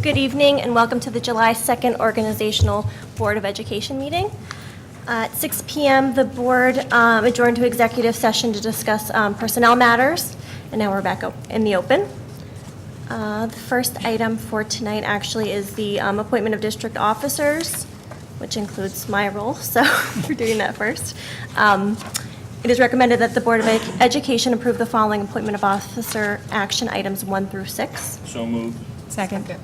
Good evening and welcome to the July 2nd Organizational Board of Education meeting. At 6 p.m. the board adjourned to executive session to discuss personnel matters, and now we're back in the open. The first item for tonight actually is the appointment of district officers, which includes my role, so we're doing that first. It is recommended that the Board of Education approve the following appointment of officer action items 1 through 6. So moved. Second.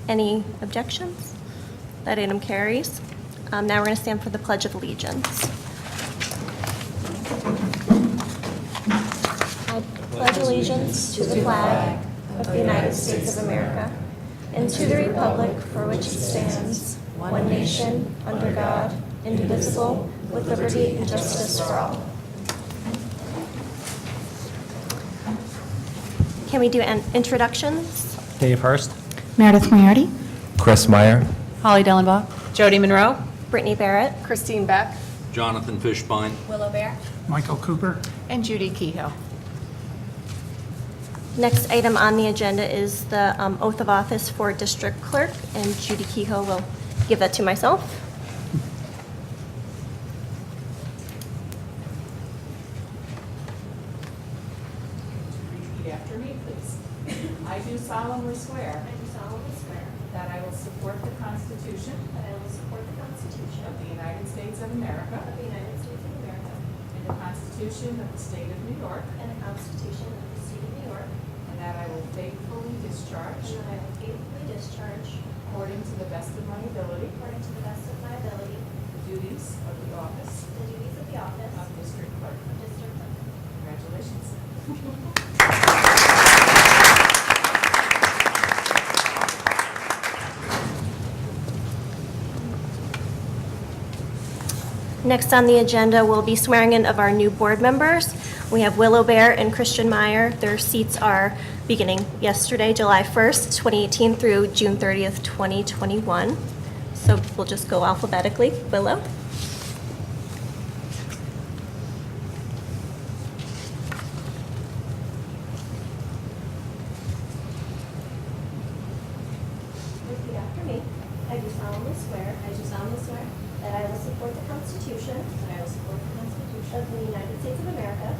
Any objections? That item carries. Now we're going to stand for the Pledge of Allegiance. I pledge allegiance to the flag of the United States of America and to the republic for which it stands, one nation, under God, indivisible, with liberty and justice for all. Can we do introductions? Dave Hurst. Meredith Moriarty. Chris Meyer. Holly Dellenbaugh. Jody Monroe. Brittany Barrett. Christine Beck. Jonathan Fishbein. Willow Bear. Michael Cooper. And Judy Kehoe. Next item on the agenda is the oath of office for district clerk, and Judy Kehoe will give that to myself. Repeat after me, please. I do solemnly swear that I will support the Constitution of the United States of America and the Constitution of the State of New York, and that I will faithfully discharge according to the best of my ability the duties of the office of district clerk. Congratulations. Next on the agenda will be swearing in of our new board members. We have Willow Bear and Christian Meyer. Their seats are beginning yesterday, July 1st, 2018 through June 30th, 2021. So we'll just go alphabetically. Willow. Repeat after me. I do solemnly swear that I will support the Constitution of the United States of America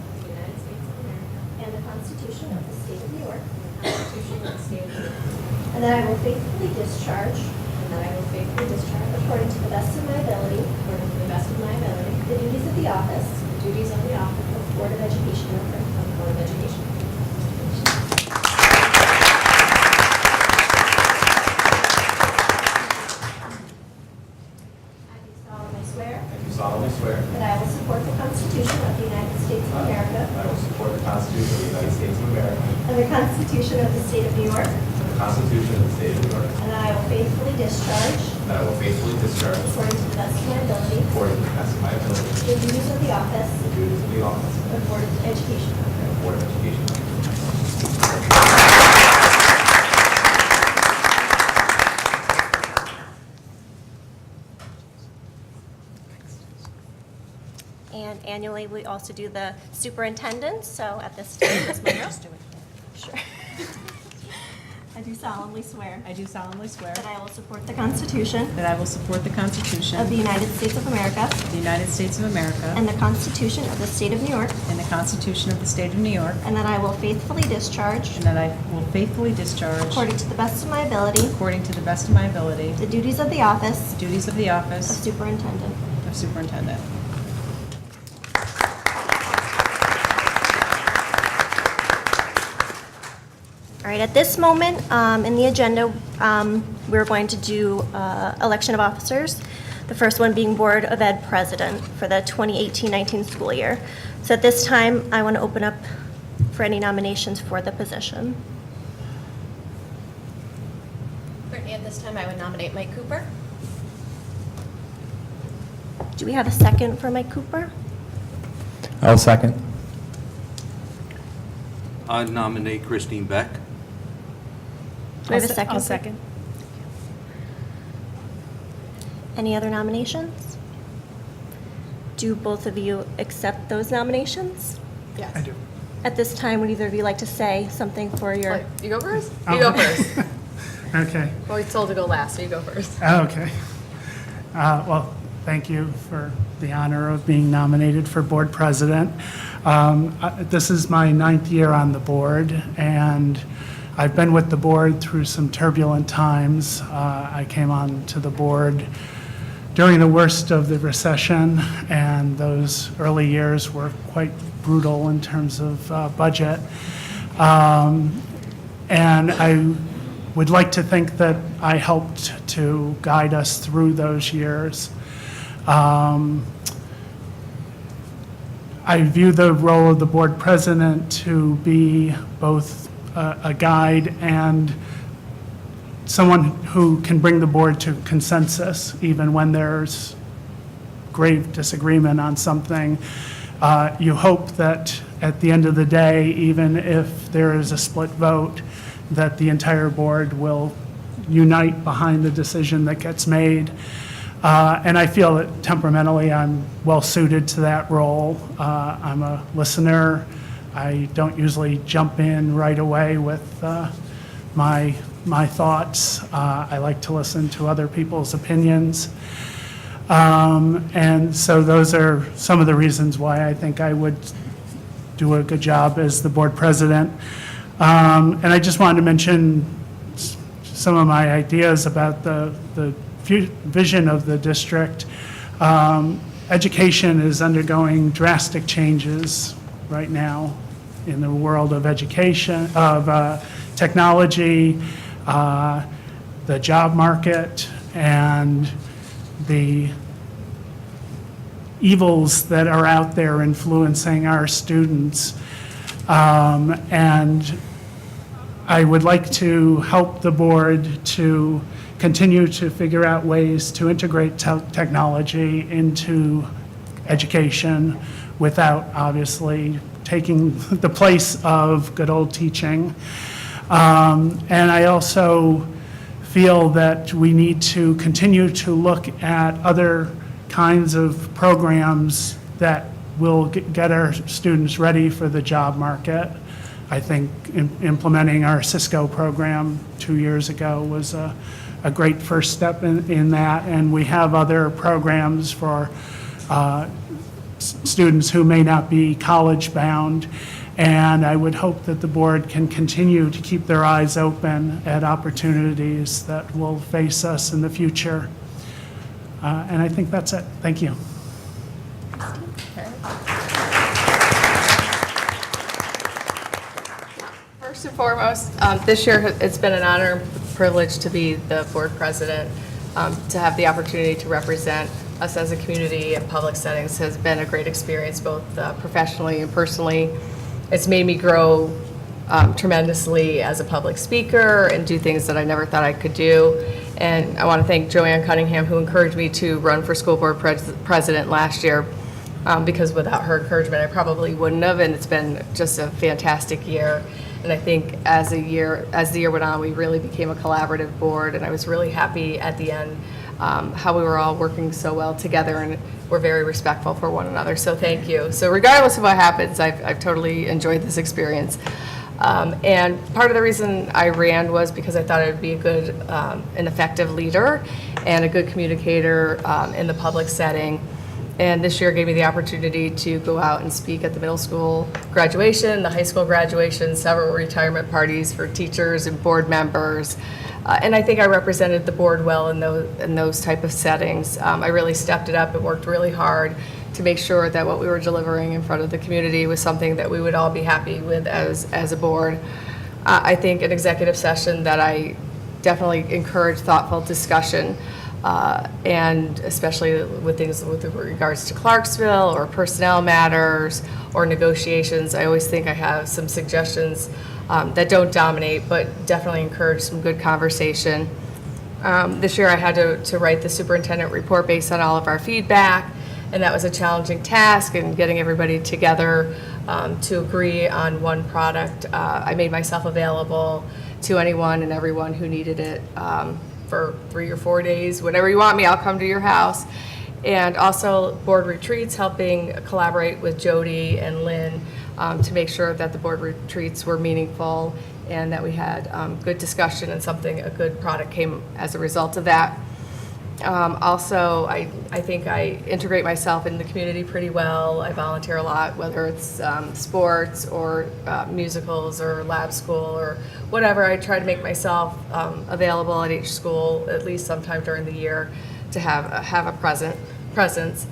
and the Constitution of the State of New York, and that I will faithfully discharge according to the best of my ability the duties of the office of Board of Education member. I do solemnly swear That I will support the Constitution of the United States of America I will support the Constitution of the United States of America and the Constitution of the State of New York, and the Constitution of the State of New York. and that I will faithfully discharge, That I will faithfully discharge, according to the best of my ability, according to the best of my ability, the duties of the office the duties of the office of Board of Education member. of Board of Education. And annually, we also do the superintendent, so at this time, Ms. Monroe. Sure. I do solemnly swear I do solemnly swear that I will support the Constitution that I will support the Constitution of the United States of America of the United States of America and the Constitution of the State of New York, and the Constitution of the State of New York, and that I will faithfully discharge, and that I will faithfully discharge, according to the best of my ability, according to the best of my ability, the duties of the office the duties of the of office superintendent. of superintendent. All right, at this moment in the agenda, we're going to do election of officers, the first one being Board of Ed President for the 2018-19 school year. So at this time, I want to open up for any nominations for the position. Brittany, at this time, I would nominate Mike Cooper. Do we have a second for Mike Cooper? I'll second. I nominate Christine Beck. Do we have a second? I'll second. Any other nominations? Do both of you accept those nominations? Yes. I do. At this time, would either of you like to say something for your? You go first? You go first. Okay. Well, we told to go last, so you go first. Okay. Well, thank you for the honor of being nominated for board president. This is my 9th year on the board, and I've been with the board through some turbulent times. I came on to the board during the worst of the recession, and those early years were quite brutal in terms of budget. And I would like to think that I helped to guide us through those years. I view the role of the board president to be both a guide and someone who can bring the board to consensus, even when there's grave disagreement on something. You hope that at the end of the day, even if there is a split vote, that the entire board will unite behind the decision that gets made. And I feel that temperamentally I'm well suited to that role. I'm a listener. I don't usually jump in right away with my thoughts. I like to listen to other people's opinions. And so those are some of the reasons why I think I would do a good job as the board president. And I just wanted to mention some of my ideas about the vision of the district. Education is undergoing drastic changes right now in the world of education, of technology, the job market, and the evils that are out there influencing our students. And I would like to help the board to continue to figure out ways to integrate technology into education without obviously taking the place of good old teaching. And I also feel that we need to continue to look at other kinds of programs that will get our students ready for the job market. I think implementing our Cisco program 2 years ago was a great first step in that, and we have other programs for students who may not be college-bound, and I would hope that the board can continue to keep their eyes open at opportunities that will face us in the future. And I think that's it. Thank you. First and foremost, this year it's been an honor and privilege to be the board president. To have the opportunity to represent us as a community in public settings has been a great experience, both professionally and personally. It's made me grow tremendously as a public speaker and do things that I never thought I could do. And I want to thank Joanne Cunningham, who encouraged me to run for school board president last year, because without her encouragement, I probably wouldn't have. And it's been just a fantastic year. And I think as the year went on, we really became a collaborative board. And I was really happy at the end how we were all working so well together, and we're very respectful for one another. So thank you. So regardless of what happens, I've totally enjoyed this experience. And part of the reason I ran was because I thought I would be a good and effective leader and a good communicator in the public setting. And this year gave me the opportunity to go out and speak at the middle school graduation, the high school graduation, several retirement parties for teachers and board members. And I think I represented the board well in those type of settings. I really stepped it up and worked really hard to make sure that what we were delivering in front of the community was something that we would all be happy with as a board. I think an executive session that I definitely encourage thoughtful discussion, and especially with things with regards to Clarksville or personnel matters or negotiations. I always think I have some suggestions that don't dominate, but definitely encourage some good conversation. This year I had to write the superintendent report based on all of our feedback, and that was a challenging task, and getting everybody together to agree on one product. I made myself available to anyone and everyone who needed it for 3 or 4 days. Whenever you want me, I'll come to your house. And also board retreats, helping collaborate with Jody and Lynn to make sure that the board retreats were meaningful and that we had good discussion and a good product came as a result of that. Also, I think I integrate myself in the community pretty well. I volunteer a lot, whether it's sports or musicals or lab school or whatever. I try to make myself available at each school at least sometime during the year to have a presence.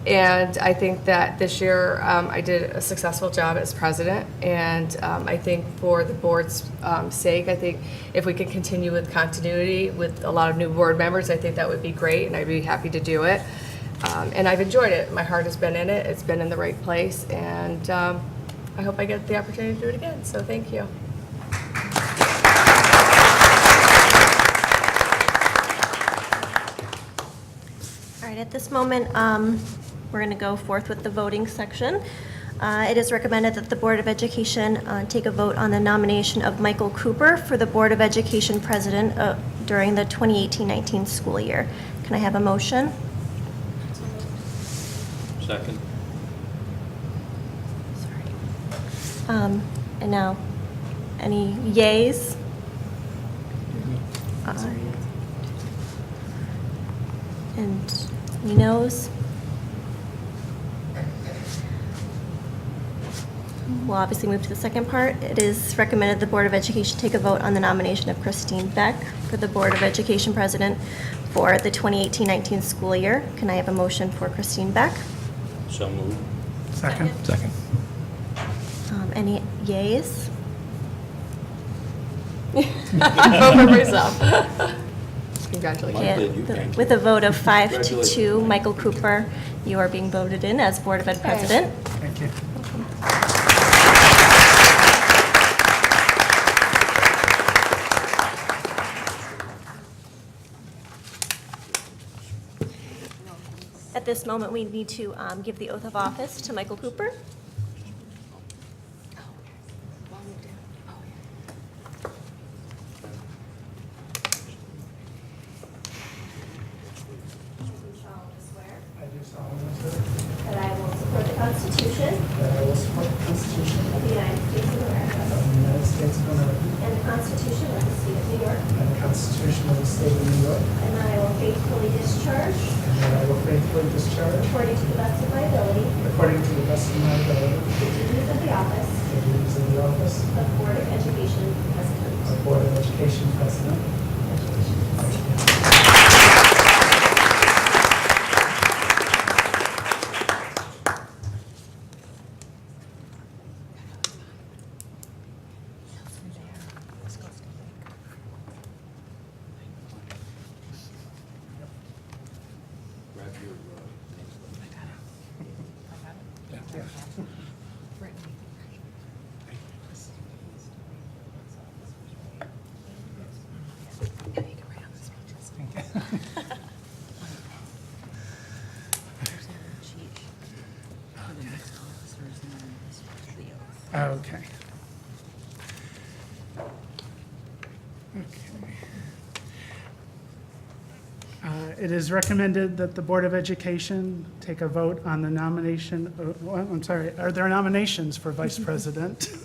And I think that this year I did a successful job as president. And I think for the board's sake, I think if we can continue with continuity with a lot of new board members, I think that would be great, and I'd be happy to do it. And I've enjoyed it. My heart has been in it. It's been in the right place, and I hope I get the opportunity to do it again. So thank you. All right, at this moment, we're going to go forth with the voting section. It is recommended that the Board of Education take a vote on the nomination of Michael Cooper for the Board of Education President during the 2018-19 school year. Can I have a motion? Second. And now, any yays? And any noes? We'll obviously move to the second part. It is recommended the Board of Education take a vote on the nomination of Christine Beck for the Board of Education President for the 2018-19 school year. Can I have a motion for Christine Beck? So moved. Second? Second. Any yays? Vote for myself. Congratulations. Mike, you can. With a vote of 5 to 2, Congratulations. Michael Cooper, you are being voted in as Board of Ed President. Thank you. At this moment, we need to give the oath of office to Michael Cooper. I do solemnly swear That I will support the Constitution that I will support the Constitution of the United States of America of the United States of America and the Constitution of the State of New York, and the Constitution of the State of New York, and that I will faithfully discharge, and that I will faithfully discharge, according to the best of my ability, according to the best of my ability, the duties of the office the duties of the office of Board of Education President. of Board of Education President. Grab your, Okay. It is recommended that the Board of Education take a vote on the nomination, well, I'm sorry, are there nominations for Vice President?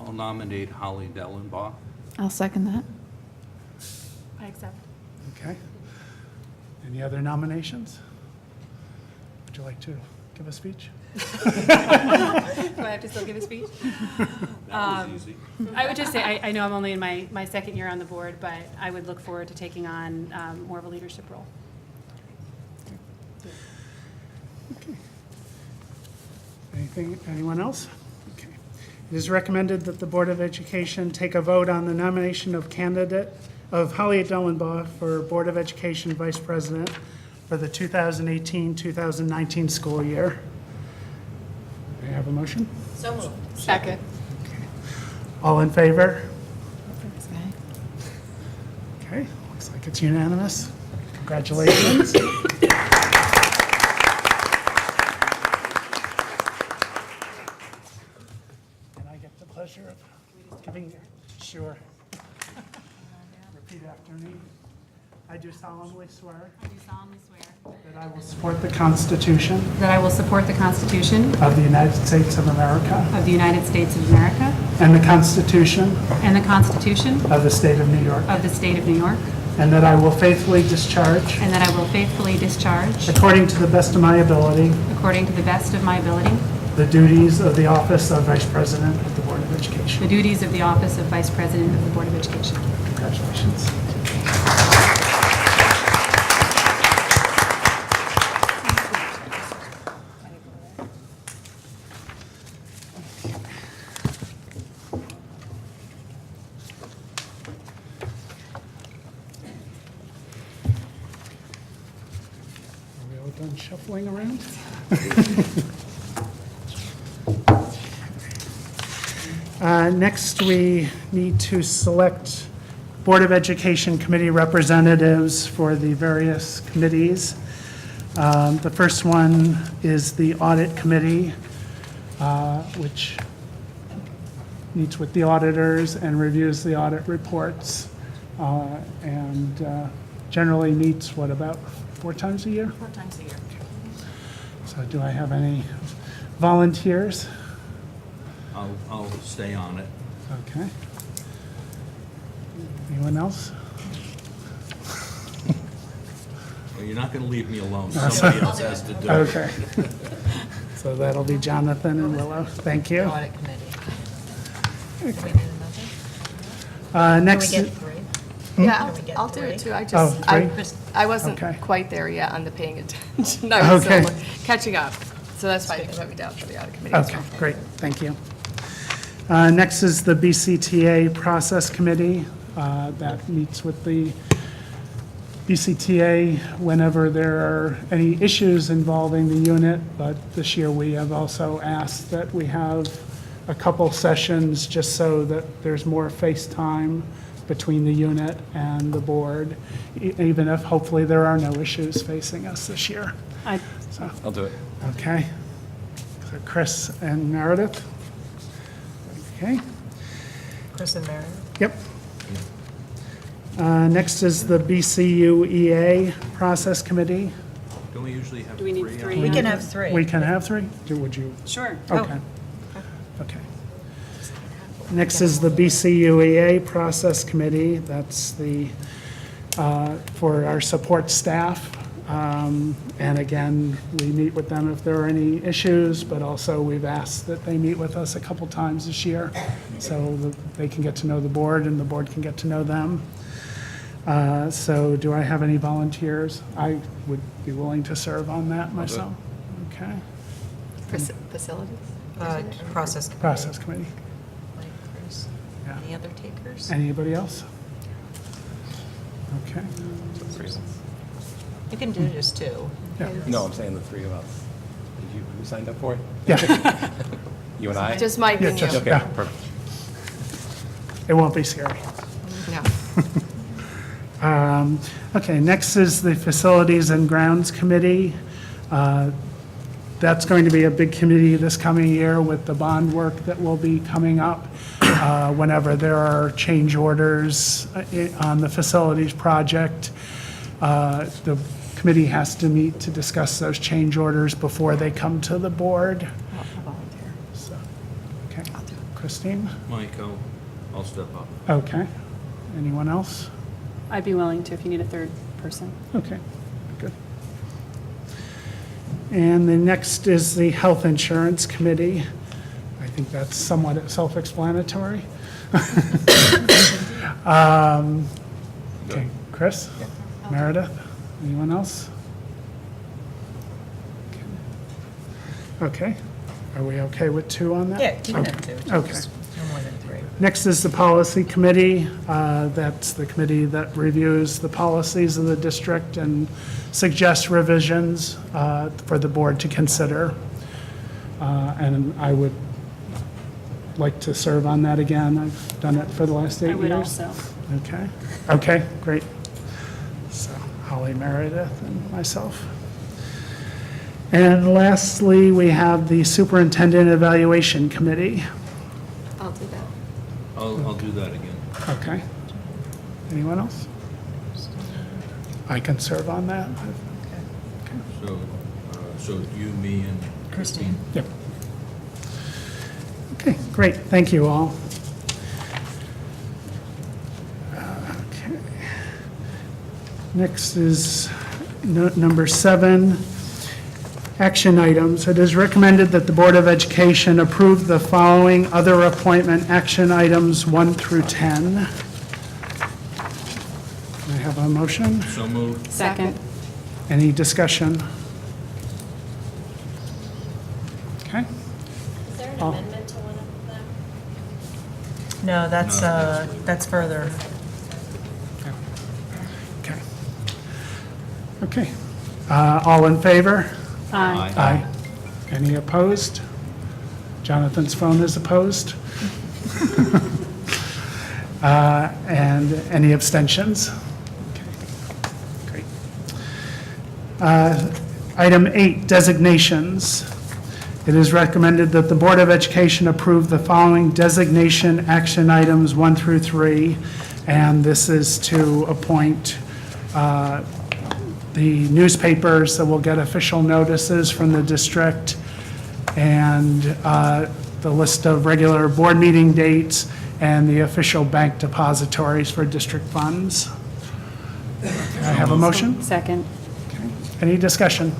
I'll nominate Holly Dellenbaugh. I'll second that. I accept. Okay. Any other nominations? Would you like to give a speech? Do I have to still give a speech? That was easy. I would just say, I know I'm only in my second year on the board, but I would look forward to taking on more of a leadership role. Anyone else? Okay. It is recommended that the Board of Education take a vote on the nomination of Holly Dellenbaugh for Board of Education Vice President for the 2018-2019 school year. May I have a motion? So moved. Second. All in favor? Okay. Okay, looks like it's unanimous. Congratulations. And I get the pleasure of giving, sure. Repeat after me. I do solemnly swear I do solemnly swear That I will support the Constitution that I will support the Constitution of the United States of America of the United States of America and the Constitution and the Constitution of the State of New York, of the State of New York, and that I will faithfully discharge, and that I will faithfully discharge, according to the best of my ability, according to the best of my ability, the duties of the office of Vice President of the Board of the Education. duties of the office of Vice President of the Board of Education. Congratulations. Are we all done shuffling around? Next, we need to select Board of Education committee representatives for the various committees. The first one is the Audit Committee, which meets with the auditors and reviews the audit reports, and generally meets, what, about 4 times a year? 4 times a year. So do I have any volunteers? I'll stay on it. Okay. Anyone else? Well, you're not going to leave me alone. Somebody else has to do it. Okay. So that'll be Jonathan and Willow. Thank you. Audit committee. Do we need another? Next, Can we get 3? Yeah, Can we get I'll do 3? it too. I Oh, just, three? I wasn't Okay. quite there yet on the paying attention. I was Okay. still catching up. So that's fine. You can put me down for the audit committee. as okay, well. great, thank you. Next is the BCTA Process Committee. That meets with the BCTA whenever there are any issues involving the unit, but this year we have also asked that we have a couple sessions just so that there's more face time between the unit and the board, even if hopefully there are no issues facing us this year. So, I'll do it. okay. So Chris and Meredith? Okay, Chris and Meredith? yep. Next is the BCUEA Process Committee. Don't we usually have Do we need 3 on 3? it? We can have 3. We can have 3? Would you? Sure. Okay. Okay. Next is the BCUEA Process Committee. That's the, for our support staff. And again, we meet with them if there are any issues, but also we've asked that they meet with us a couple times this year so that they can get to know the board and the board can get to know them. So do I have any volunteers? I would be willing to serve on that myself. Okay. Facilities? Process committee. Process Committee. Mike, Chris. Yeah. Any other takers? Anybody else? Okay. You can do just 2. Yeah. No, I'm saying the 3 of us. Did you, who signed up for it? Yeah, You and I? Just Mike Yeah, and you. just- Okay, yeah. perfect. it won't be scary. No. Okay, next is the Facilities and Grounds Committee. That's going to be a big committee this coming year with the bond work that will be coming up. Whenever there are change orders on the facilities project, the committee has to meet to discuss those change orders before they come to the board. So, okay. Christine? Mike, I'll step up. Okay. Anyone else? I'd be willing to if you need a third person. Okay, good. And the next is the Health Insurance Committee. I think that's somewhat self-explanatory. Okay, Chris? Meredith? Anyone else? Okay. Are we okay with 2 on that? Yeah, you can have Okay. 2. Okay. Just no more than 3. Next is the Policy Committee. That's the committee that reviews the policies of the district and suggests revisions for the board to consider. And I would like to serve on that again. I've done it for the last 8 I years. would also. Okay, okay, great. So Holly, Meredith, and myself. And lastly, we have the Superintendent Evaluation Committee. I'll do that. I'll do that again. Okay. Anyone else? I can serve on that. So you, me, and Christine? Yep. Okay, great, thank you all. Okay. Next is number 7, action items. It is recommended that the Board of Education approve the following other appointment action items 1 through 10. Can I have a motion? So moved. Second. Any discussion? Okay. Is there an Oh. amendment to one of them? No, that's, No, that's further. Okay. Okay. All in favor? Aye. Aye. Any opposed? Jonathan's phone is opposed. And any abstentions? Okay, great. Item 8, designations. It is recommended that the Board of Education approve the following designation action items 1 through 3, and this is to appoint the newspapers that will get official notices from the district, and the list of regular board meeting dates, and the official bank depositories for district funds. Can I have a motion? Second. Okay. Any discussion?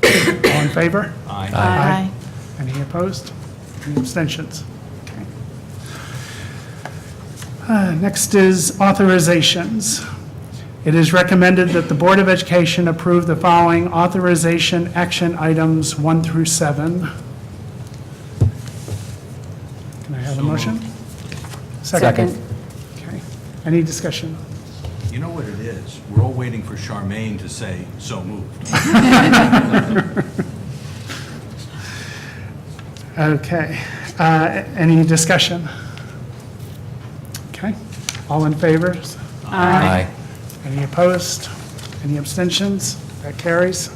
All in favor? Aye. Aye. Any opposed? Any abstentions? Okay. Next is authorizations. It is recommended that the Board of Education approve the following authorization action items 1 through 7. Can I have a So motion? moved. Second. Okay. Any discussion? You know what it is? We're all waiting for Charmaine to say, "So moved." Okay. Any discussion? Okay. All in favor? Aye. Any opposed? Any abstentions? That carries.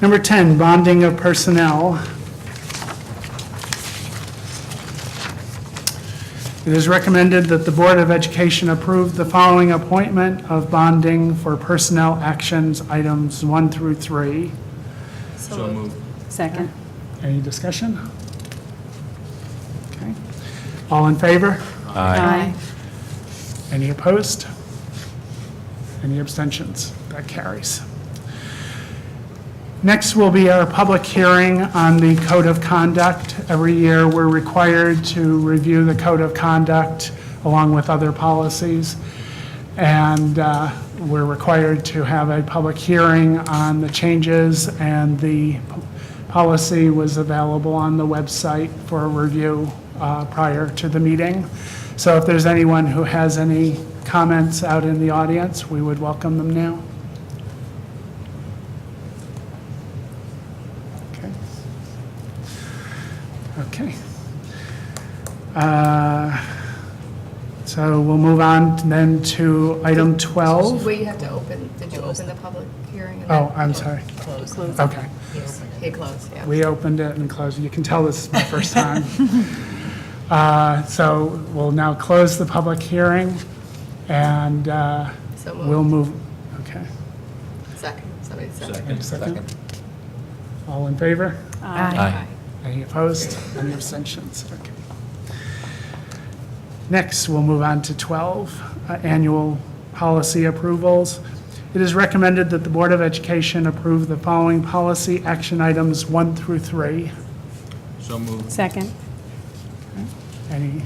Number 10, bonding of personnel. It is recommended that the Board of Education approve the following appointment of bonding for personnel actions items 1 through 3. So moved. Second. Any discussion? Okay. All in favor? Aye. Any opposed? Any abstentions? That carries. Next will be our public hearing on the Code of Conduct. Every year, we're required to review the Code of Conduct along with other policies. And we're required to have a public hearing on the changes, and the policy was available on the website for review prior to the meeting. So if there's anyone who has any comments out in the audience, we would welcome them now. Okay. Okay. So we'll move on then to item 12. Wait, you have to open, did you open the public hearing? and Oh, then- I'm sorry. Close. Okay. Okay, close, yeah. We opened it and closed it. You can tell this is my first time. So we'll now close the public hearing, and So we'll moved. move, okay. Second, somebody said. Second. Second. All in favor? Aye. Any opposed? Any abstentions? Okay. Next, we'll move on to 12, annual policy approvals. It is recommended that the Board of Education approve the following policy action items 1 through 3. So moved. Second. Any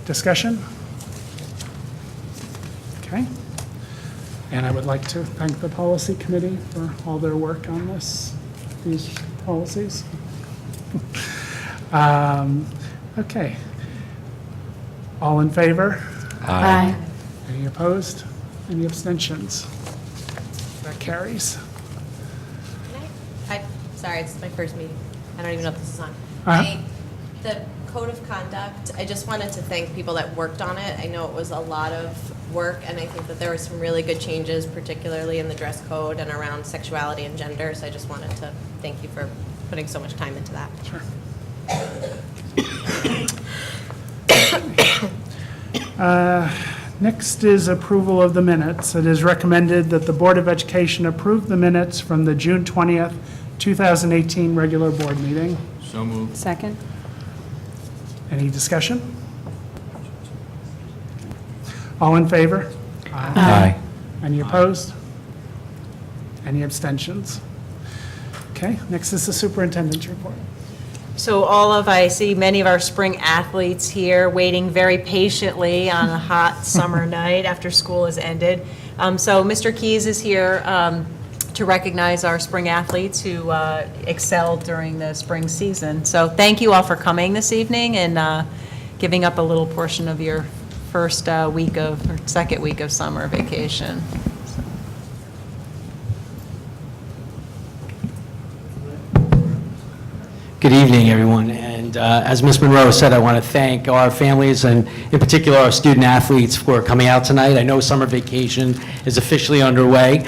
discussion? Okay. And I would like to thank the policy committee for all their work on these policies. Okay. All in favor? Aye. Any opposed? Any abstentions? That carries. Sorry, it's my first meeting. I don't even know if this is on. Uh-huh. The Code of Conduct, I just wanted to thank people that worked on it. I know it was a lot of work, and I think that there were some really good changes, particularly in the dress code and around sexuality and gender, so I just wanted to thank you for putting so much time into that. Sure. Next is approval of the minutes. It is recommended that the Board of Education approve the minutes from the June 20th, 2018 regular board meeting. So moved. Second? Any discussion? All in favor? Aye. Any opposed? Any abstentions? Okay, next is the superintendent's report. So I see many of our spring athletes here waiting very patiently on a hot summer night after school has ended. So Mr. Keys is here to recognize our spring athletes who excelled during the spring season. So thank you all for coming this evening and giving up a little portion of your first week or second week of summer vacation. Good evening, everyone. And as Ms. Monroe said, I want to thank our families and in particular our student athletes for coming out tonight. I know summer vacation is officially underway.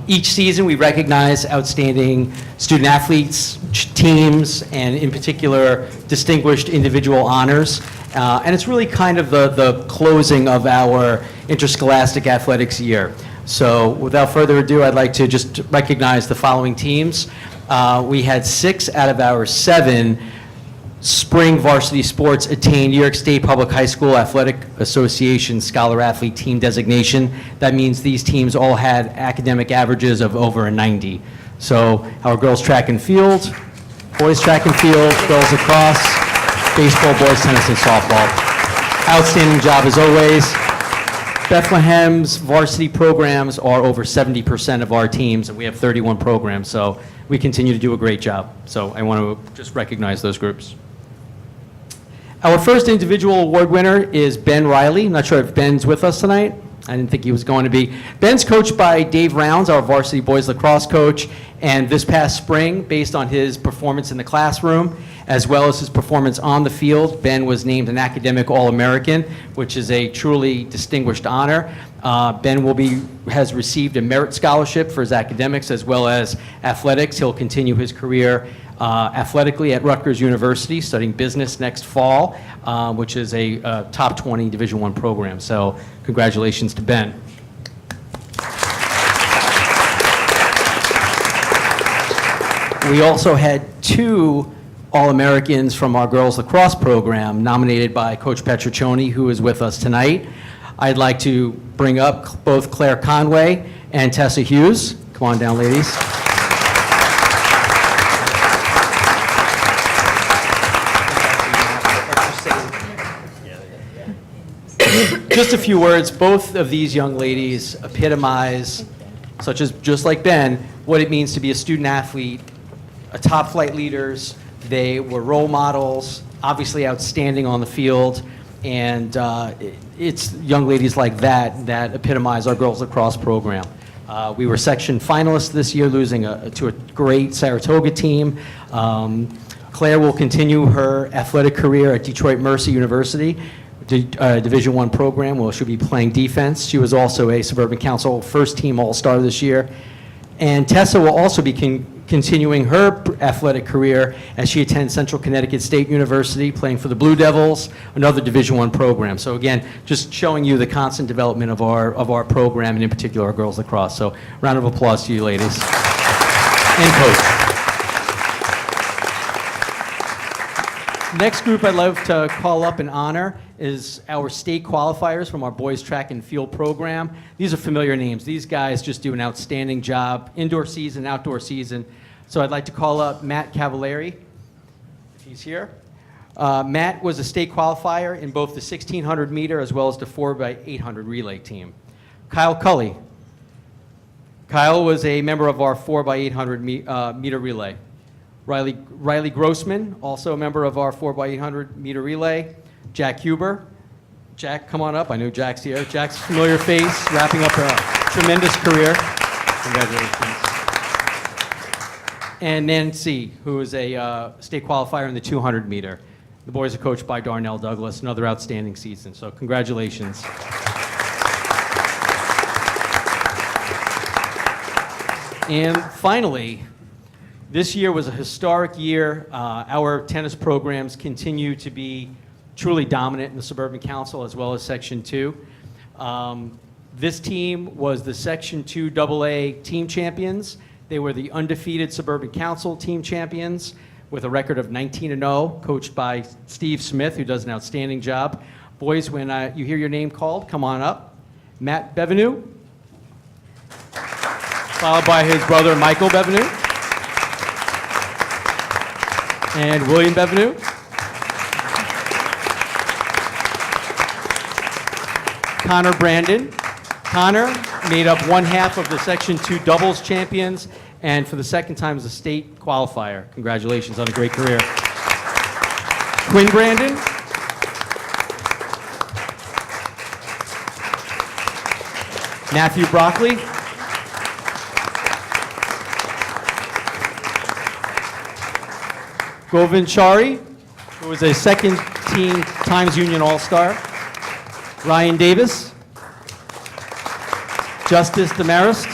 Each season we recognize outstanding student athletes, teams, and in particular distinguished individual honors. And it's really kind of the closing of our interscholastic athletics year. So without further ado, I'd like to just recognize the following teams. We had 6 out of our 7 spring varsity sports attain New York State Public High School Athletic Association Scholar Athlete Team designation. That means these teams all had academic averages of over a 90. So our girls track and field, boys track and field, girls lacrosse, baseball, boys tennis, and softball. Outstanding job as always. Bethlehem's varsity programs are over 70% of our teams, and we have 31 programs, so we continue to do a great job. So I want to just recognize those groups. Our first individual award winner is Ben Riley. I'm not sure if Ben's with us tonight. I didn't think he was going to be. Ben's coached by Dave Rounds, our varsity boys lacrosse coach, and this past spring, based on his performance in the classroom, as well as his performance on the field, Ben was named an academic All-American, which is a truly distinguished honor. Ben has received a merit scholarship for his academics as well as athletics. He'll continue his career athletically at Rutgers University, studying business next fall, which is a top 20 Division I program. So congratulations to Ben. We also had 2 All-Americans from our girls lacrosse program nominated by Coach Petriccioni, who is with us tonight. I'd like to bring up both Claire Conway and Tessa Hughes. Come on down, ladies. Just a few words. Both of these young ladies epitomize, just like Ben, what it means to be a student athlete, a top flight leaders. They were role models, obviously outstanding on the field, and it's young ladies like that that epitomize our girls lacrosse program. We were section finalists this year, losing to a great Saratoga team. Claire will continue her athletic career at Detroit Mercy University, Division I program, where she'll be playing defense. She was also a Suburban Council first team All-Star this year. And Tessa will also be continuing her athletic career as she attends Central Connecticut State University, playing for the Blue Devils, another Division I program. So again, just showing you the constant development of our program, and in particular our girls lacrosse. So round of applause to you, ladies. And coach. Next group I'd love to call up and honor is our state qualifiers from our boys track and field program. These are familiar names. These guys just do an outstanding job, indoor season, outdoor season. So I'd like to call up Matt Cavallari, if he's here. Matt was a state qualifier in both the 1,600 meter as well as the 4x800 relay team. Kyle Cully. Kyle was a member of our 4x800 meter relay. Riley Grossman, also a member of our 4x800 meter relay. Jack Huber. Jack, come on up. I know Jack's here. Jack's familiar face, wrapping up a tremendous career. Congratulations. And Nancy, who is a state qualifier in the 200 meter. The boys are coached by Darnell Douglas, another outstanding season. So congratulations. And finally, this year was a historic year. Our tennis programs continue to be truly dominant in the Suburban Council as well as Section 2. This team was the Section 2 AA team champions. They were the undefeated Suburban Council team champions with a record of 19-0, coached by Steve Smith, who does an outstanding job. Boys, when you hear your name called, come on up. Matt Bevenou, followed by his brother Michael Bevenou, and William Bevenou. Connor Brandon. Connor made up one half of the Section 2 doubles champions, and for the second time as a state qualifier. Congratulations on a great career. Quinn Brandon. Matthew Broccoli. Govind Chari, who was a second team Times Union All-Star. Ryan Davis. Justice Demarest.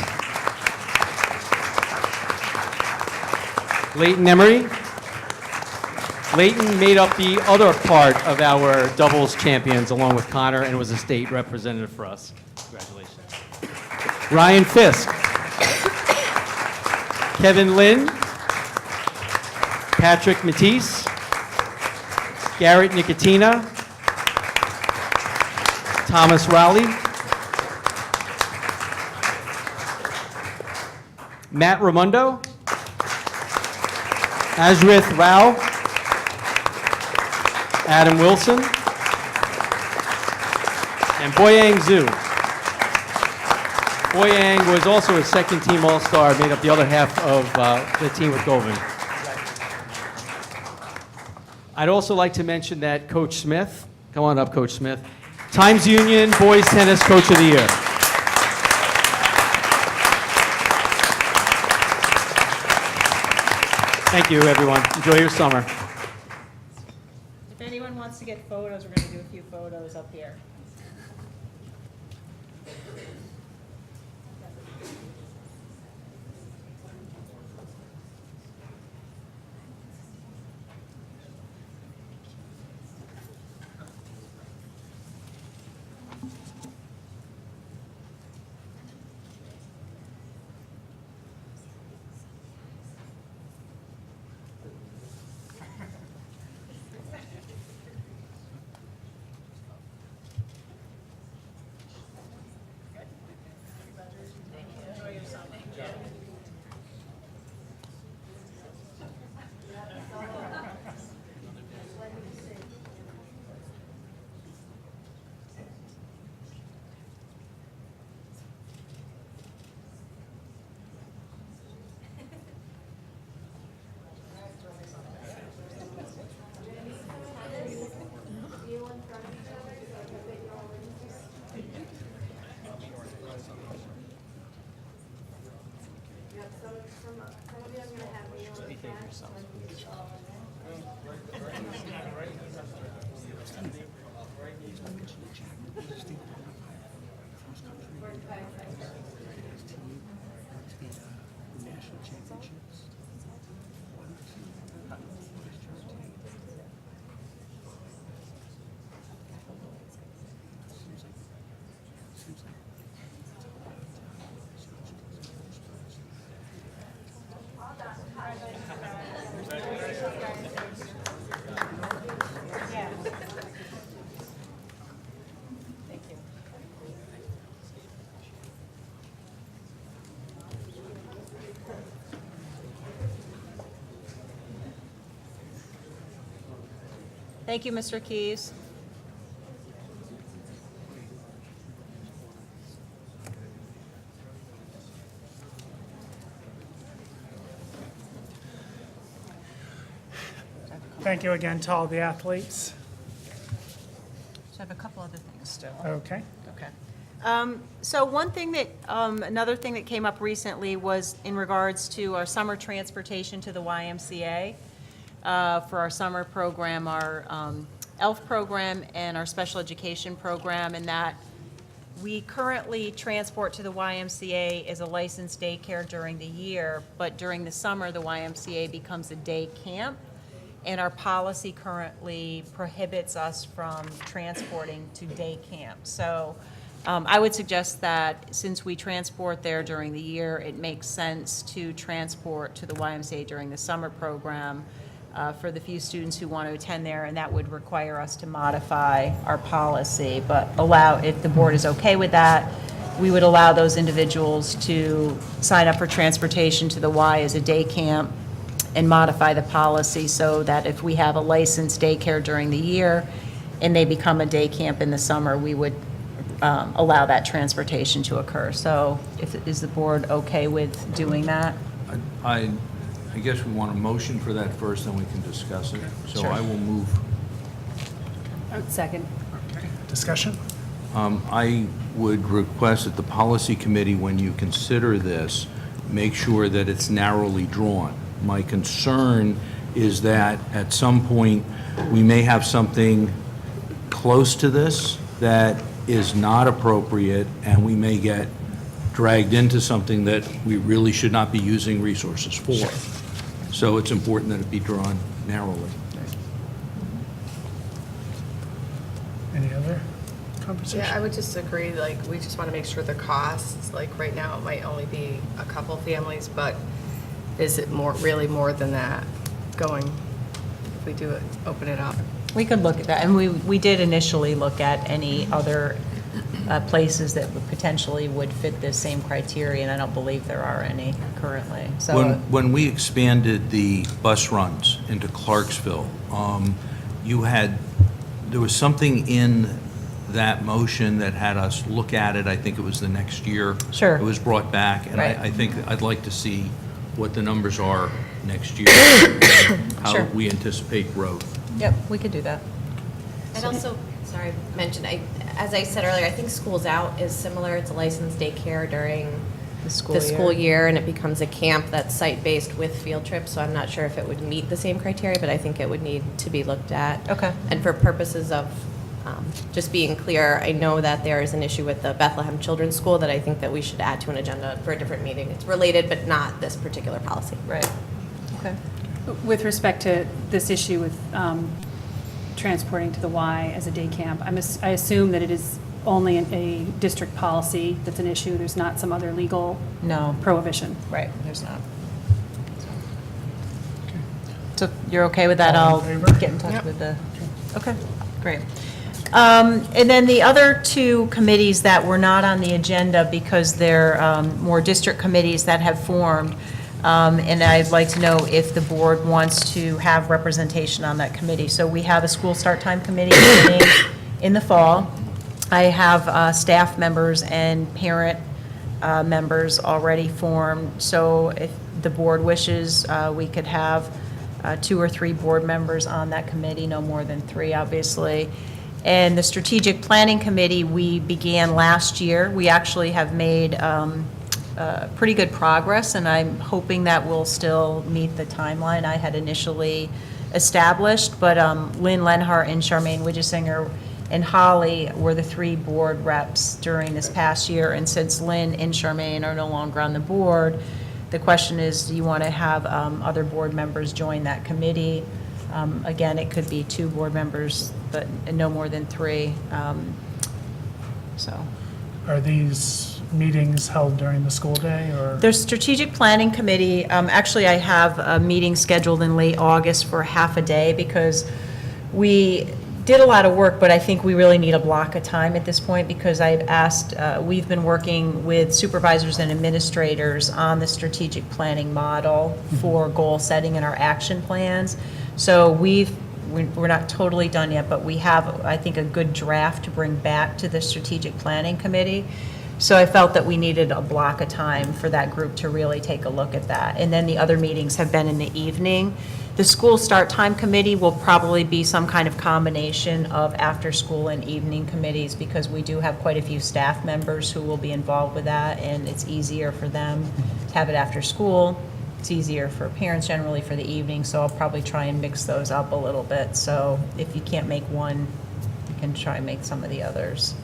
Leighton Emery. Leighton made up the other part of our doubles champions along with Connor and was a state representative for us. Congratulations. Ryan Fisk. Kevin Lynn. Patrick Matisse. Garrett Nicotina. Thomas Rowley. Matt Ramundo, Azrith Rao, Adam Wilson, and Boyang Zhu. Boyang was also a second team All-Star, made up the other half of the team with Govind. I'd also like to mention that Coach Smith, come on up, Coach Smith, Times Union Boys Tennis Coach of the Year. Thank you, everyone. Enjoy your summer. If anyone wants to get photos, we're going to do a few photos up here. Thank you, Mr. Keys. Thank you again to all the athletes. So I have a couple other things still. Okay. Okay. So one thing that, another thing that came up recently was in regards to our summer transportation to the YMCA for our summer program, our ELF program and our special education program, and that we currently transport to the YMCA as a licensed daycare during the year, but during the summer, the YMCA becomes a day camp. And our policy currently prohibits us from transporting to day camp. So I would suggest that since we transport there during the year, it makes sense to transport to the YMCA during the summer program for the few students who want to attend there, and that would require us to modify our policy, but if the board is okay with that, we would allow those individuals to sign up for transportation to the Y as a day camp and modify the policy so that if we have a licensed daycare during the year and they become a day camp in the summer, we would allow that transportation to occur. So is the board okay with doing that? I guess we want a motion for that first, then we can discuss it. So Sure. I will move. Second. Okay, discussion? I would request that the policy committee, when you consider this, make sure that it's narrowly drawn. My concern is that at some point, we may have something close to this that is not appropriate, and we may get dragged into something that we really should not be using resources for. So it's important that it be drawn narrowly. Any other conversation? Yeah, I would just agree, like, we just want to make sure the costs, like, right now, it might only be a couple families, but is it really more than that going, if we do it, open it up? We could look at that, and we did initially look at any other places that potentially would fit the same criteria, and I don't believe there are any currently. So When we expanded the bus runs into Clarksville, there was something in that motion that had us look at it. I think it was the next year. Sure. It was brought back, and Right. I think I'd like to see what the numbers are next year, how Sure. we anticipate growth. Yep, we could do that. I'd also, mention, as I said earlier, I think Schools Out is similar. It's a licensed daycare during The school the year. school year, and it becomes a camp that's site-based with field trips, so I'm not sure if it would meet the same criteria, but I think it would need to be looked at. Okay. And for purposes of just being clear, I know that there is an issue with the Bethlehem Children's School that I think that we should add to an agenda for a different meeting. It's related, but not this particular policy. Right. Okay. With respect to this issue with transporting to the Y as a day camp, I assume that it is only a district policy that's an issue. There's not some other legal No. prohibition. Right, there's not. So you're okay with that? All I'll in favor? get in touch with the, okay, great. And then the other two committees that were not on the agenda because they're more district committees that have formed, and I'd like to know if the board wants to have representation on that committee. So we have a school start time committee meeting in the fall. I have staff members and parent members already formed. So if the board wishes, we could have 2 or 3 board members on that committee, no more than 3, obviously. And the strategic planning committee, we began last year. We actually have made pretty good progress, and I'm hoping that we'll still meet the timeline I had initially established. But Lynn Lenhart and Charmaine Widgesinger and Holly were the 3 board reps during this past year. And since Lynn and Charmaine are no longer on the board, the question is, do you want to have other board members join that committee? Again, it could be 2 board members, but no more than 3. So. Are these meetings held during the school day, or? There's strategic planning committee. Actually, I have a meeting scheduled in late August for half a day because we did a lot of work, but I think we really need a block of time at this point because I've asked, we've been working with supervisors and administrators on the strategic planning model for goal setting and our action plans. So we're not totally done yet, but we have, I think, a good draft to bring back to the strategic planning committee. So I felt that we needed a block of time for that group to really take a look at that. And then the other meetings have been in the evening. The school start time committee will probably be some kind of combination of after-school and evening committees because we do have quite a few staff members who will be involved with that, and it's easier for them to have it after school. It's easier for parents generally for the evening, so I'll probably try and mix those up a little bit. So if you can't make one, you can try and make some of the others.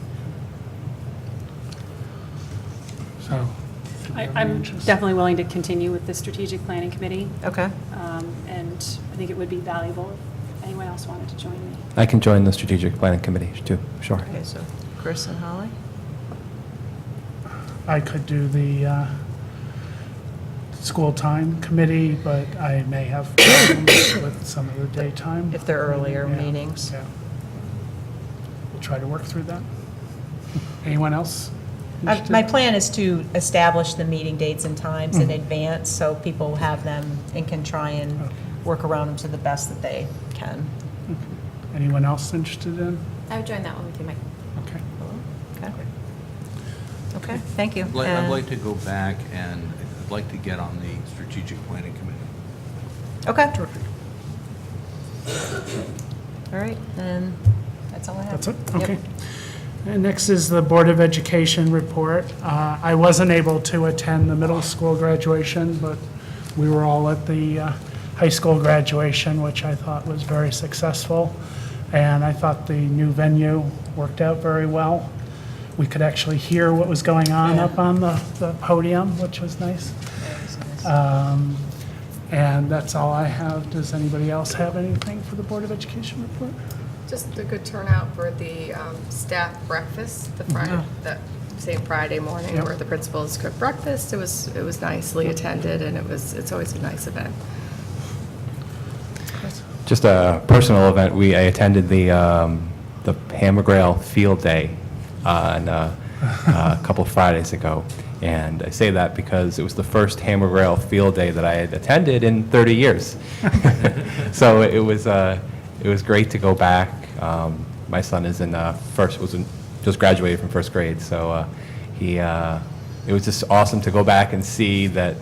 So, I'm definitely willing to continue with the strategic planning committee. Okay. And I think it would be valuable if anyone else wanted to join me. I can join the strategic planning committee too, sure. Okay, so Chris and Holly? I could do the school time committee, but I may have problems with some of the daytime. If they're earlier Yeah, meetings. Yeah. We'll try to work through that. Anyone else? My plan is to establish the meeting dates and times in advance, so people have them and can try and work around them to the best that they can. Anyone else interested in? I would join that one with you, Mike. Okay. Okay. Okay, thank you. I'd like to go back and I'd like to get on the strategic planning committee. Okay, Terrific. all right, and that's all I have. That's it? Yep. Okay. And next is the Board of Education report. I wasn't able to attend the middle school graduation, but we were all at the high school graduation, which I thought was very successful. And I thought the new venue worked out very well. We could actually hear what was going on up on the podium, which was nice. And that's all I have. Does anybody else have anything for the Board of Education report? Just a good turnout for the staff breakfast, the Friday, that same Friday morning Yep. where the principals cooked breakfast. It was nicely attended, and it's always a nice event. Just a personal event, I attended the Hammer Grail Field Day on a couple Fridays ago. And I say that because it was the first Hammer Grail Field Day that I had attended in 30 years. So it was great to go back. My son is just graduated from first grade, so it was just awesome to go back and see that,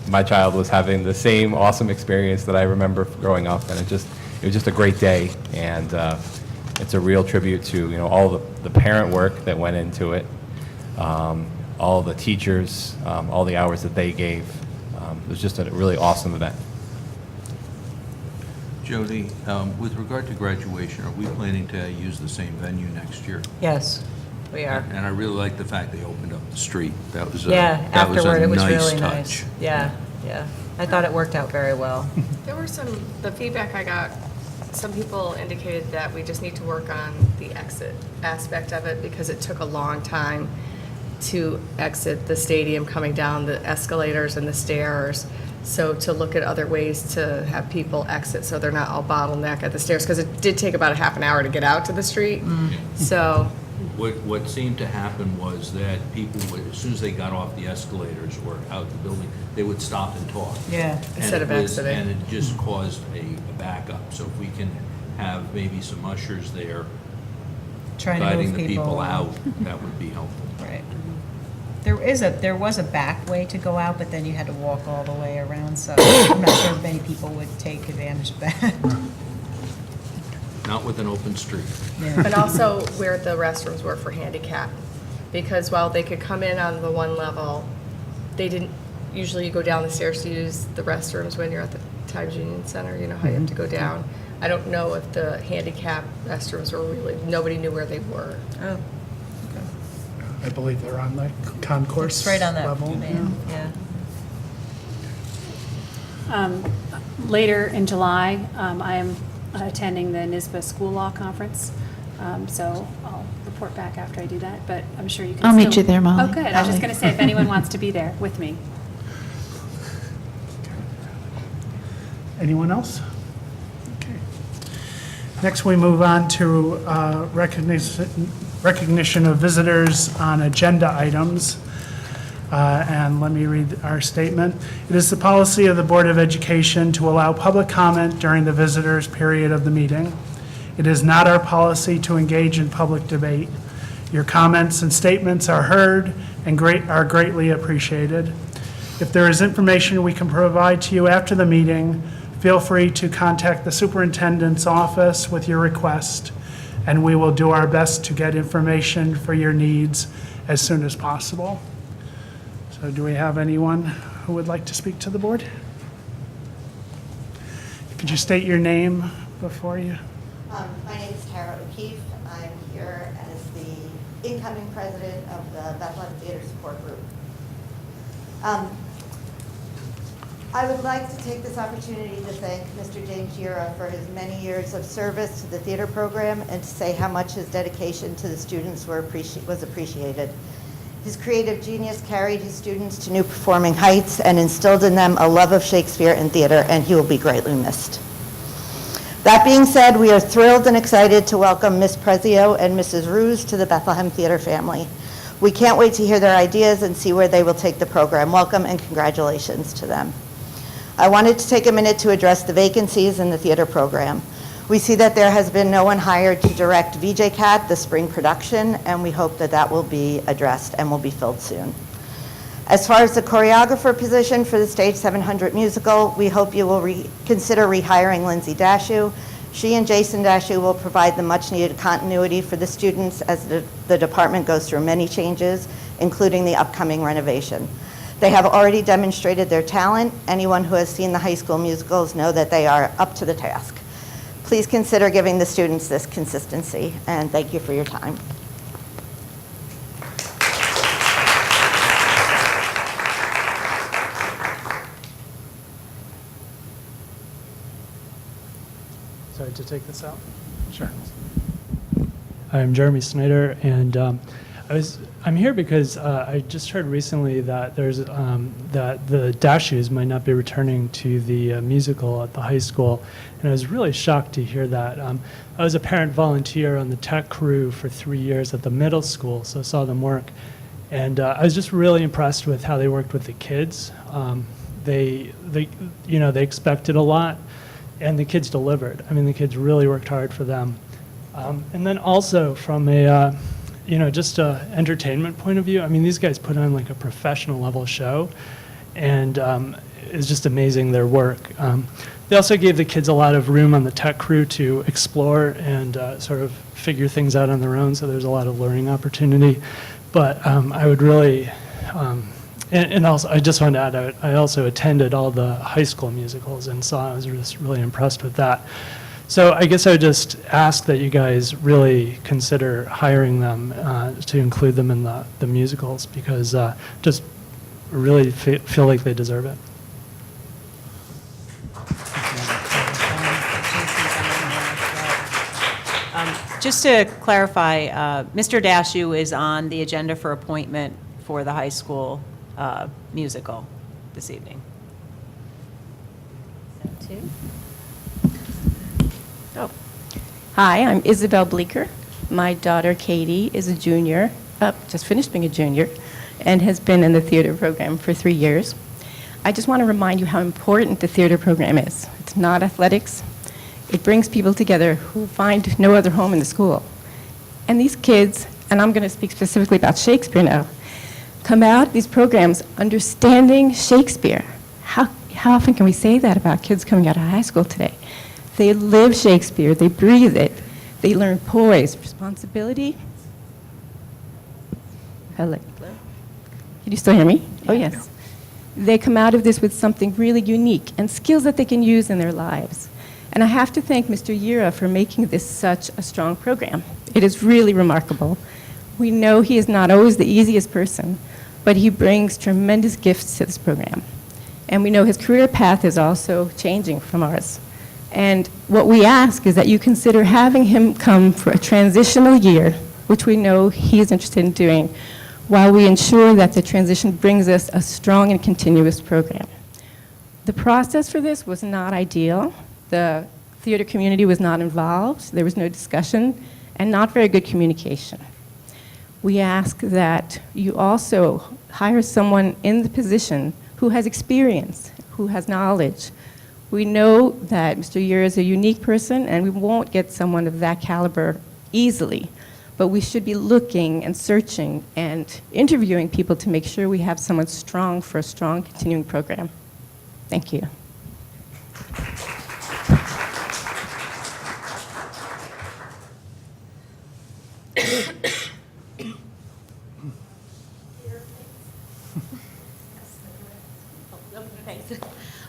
my child was having the same awesome experience that I remember growing up, and it was just a great day, and it's a real tribute to, all the parent work that went into it, all the teachers, all the hours that they gave. It was just a really awesome event. Jody, with regard to graduation, are we planning to use the same venue next year? Yes, we are. And I really like the fact they opened up the street. That was a Yeah, that was afterward, a it was nice really nice. touch. Yeah. I thought it worked out very well. There were the feedback I got, some people indicated that we just need to work on the exit aspect of it because it took a long time to exit the stadium coming down the escalators and the stairs. So to look at other ways to have people exit so they're not all bottleneck at the stairs, because it did take about a half an hour to get out to the street. So, What seemed to happen was that people would, as soon as they got off the escalators or out the building, they would stop and talk. Yeah. And Instead of it was- exiting. And it just caused a backup. So if we can have maybe some ushers there Trying to guiding move the people people out, that would be helpful. Right. There was a back way to go out, but then you had to walk all the way around, so I'm not sure many people would take advantage of that. Not with an open street. and also where the restrooms were for handicap. Because while they could come in on the one level, they didn't, usually you go down the stairs to use the restrooms when you're at the Times Union Center, you know how you have to go down. I don't know if the handicap restrooms were really, nobody knew where they were. Oh, I believe they're on the concourse it's right on that, level. yeah. Later in July, I am attending the NYSBA School Law Conference, so I'll report back after I do that, but I'm sure you can I'll meet still- you there, Molly. Oh, good. I was just going to say, if anyone wants to be there with me. Anyone else? Okay. Next, we move on to recognition of visitors on agenda items. And let me read our statement. It is the policy of the Board of Education to allow public comment during the visitors' period of the meeting. It is not our policy to engage in public debate. Your comments and statements are heard and are greatly appreciated. If there is information we can provide to you after the meeting, feel free to contact the superintendent's office with your request, and we will do our best to get information for your needs as soon as possible. So do we have anyone who would like to speak to the board? Could you state your name before you? My name is Tara O'Keefe. I'm here as the incoming president of the Bethlehem Theater Support Group. I would like to take this opportunity to thank Mr. James Gira for his many years of service to the theater program and to say how much his dedication to the students was appreciated. His creative genius carried his students to new performing heights and instilled in them a love of Shakespeare and theater, and he will be greatly missed. That being said, we are thrilled and excited to welcome Ms. Prezio and Mrs. Ruse to the Bethlehem Theater family. We can't wait to hear their ideas and see where they will take the program. Welcome and congratulations to them. I wanted to take a minute to address the vacancies in the theater program. We see that there has been no one hired to direct VJCAT, the spring production, and we hope that that will be addressed and will be filled soon. As far as the choreographer position for the Stage 700 musical, we hope you will consider rehiring Lindsay Dashew. She and Jason Dashew will provide the much-needed continuity for the students as the department goes through many changes, including the upcoming renovation. They have already demonstrated their talent. Anyone who has seen the high school musicals know that they are up to the task. Please consider giving the students this consistency, and thank you for your time. Sorry to take this out. Sure. I'm Jeremy Snyder, and I'm here because I just heard recently that that the Dashews might not be returning to the musical at the high school, and I was really shocked to hear that. I was a parent volunteer on the tech crew for 3 years at the middle school, so I saw them work, and I was just really impressed with how they worked with the kids. They expected a lot, and the kids delivered. I mean, the kids really worked hard for them. And then also from a, just a entertainment point of view, I mean, these guys put on like a professional level show, and it's just amazing their work. They also gave the kids a lot of room on the tech crew to explore and sort of figure things out on their own, so there's a lot of learning opportunity. But I would really, and also, I just want to add, I also attended all the high school musicals and I was just really impressed with that. So I guess I would just ask that you guys really consider hiring them to include them in the musicals, because just really feel like they deserve it. Just to clarify, Mr. Dashew is on the agenda for appointment for the high school musical this evening. Oh. Hi, I'm Isabel Bleeker. My daughter Katie is a junior, just finished being a junior, and has been in the theater program for 3 years. I just want to remind you how important the theater program is. It's not athletics. It brings people together who find no other home in the school. And these kids, and I'm going to speak specifically about Shakespeare now, come out of these programs understanding Shakespeare. How often can we say that about kids coming out of high school today? They live Shakespeare, they breathe it, they learn poise, responsibility. Hello. Can you still hear me? Oh, yes. They come out of this with something really unique and skills that they can use in their lives. And I have to thank Mr. Yira for making this such a strong program. It is really remarkable. We know he is not always the easiest person, but he brings tremendous gifts to this program. And we know his career path is also changing from ours. And what we ask is that you consider having him come for a transitional year, which we know he is interested in doing, while we ensure that the transition brings us a strong and continuous program. The process for this was not ideal. The theater community was not involved. There was no discussion and not very good communication. We ask that you also hire someone in the position who has experience, who has knowledge. We know that Mr. Yira is a unique person, and we won't get someone of that caliber easily, but we should be looking and searching and interviewing people to make sure we have someone strong for a strong continuing program. Thank you.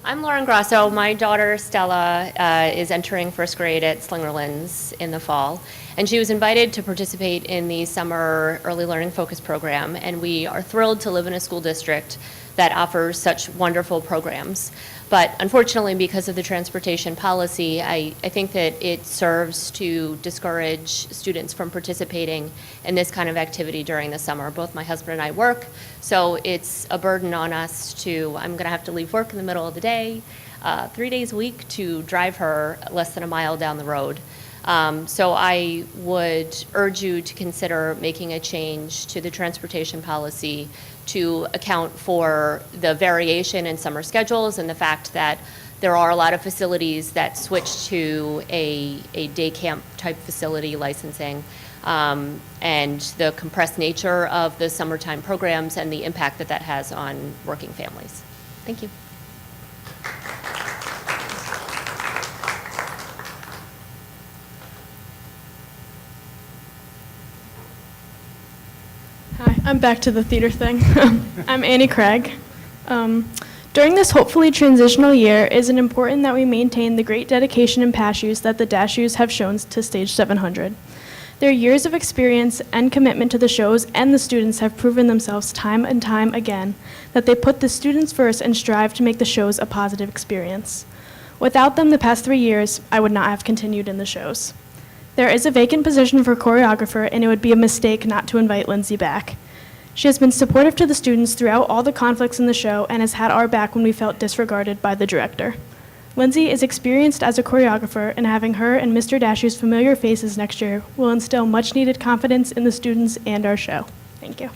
I'm Lauren Grosso. My daughter Stella is entering first grade at Slingerlands in the fall, and she was invited to participate in the summer early learning focus program, and we are thrilled to live in a school district that offers such wonderful programs. But unfortunately, because of the transportation policy, I think that it serves to discourage students from participating in this kind of activity during the summer. Both my husband and I work, so it's a burden on us I'm going to have to leave work in the middle of the day, 3 days a week to drive her less than a mile down the road. So I would urge you to consider making a change to the transportation policy to account for the variation in summer schedules and the fact that there are a lot of facilities that switch to a day camp type facility licensing, and the compressed nature of the summertime programs and the impact that that has on working families. Thank you. Hi, I'm back to the theater thing. I'm Annie Craig. During this hopefully transitional year, is it important that we maintain the great dedication and passions that the Dashews have shown to Stage 700. Their years of experience and commitment to the shows and the students have proven themselves time and time again that they put the students first and strive to make the shows a positive experience. Without them the past 3 years, I would not have continued in the shows. There is a vacant position for choreographer, and it would be a mistake not to invite Lindsay back. She has been supportive to the students throughout all the conflicts in the show and has had our back when we felt disregarded by the director. Lindsay is experienced as a choreographer, and having her and Mr. Dashew's familiar faces next year will instill much-needed confidence in the students and our show. Thank you.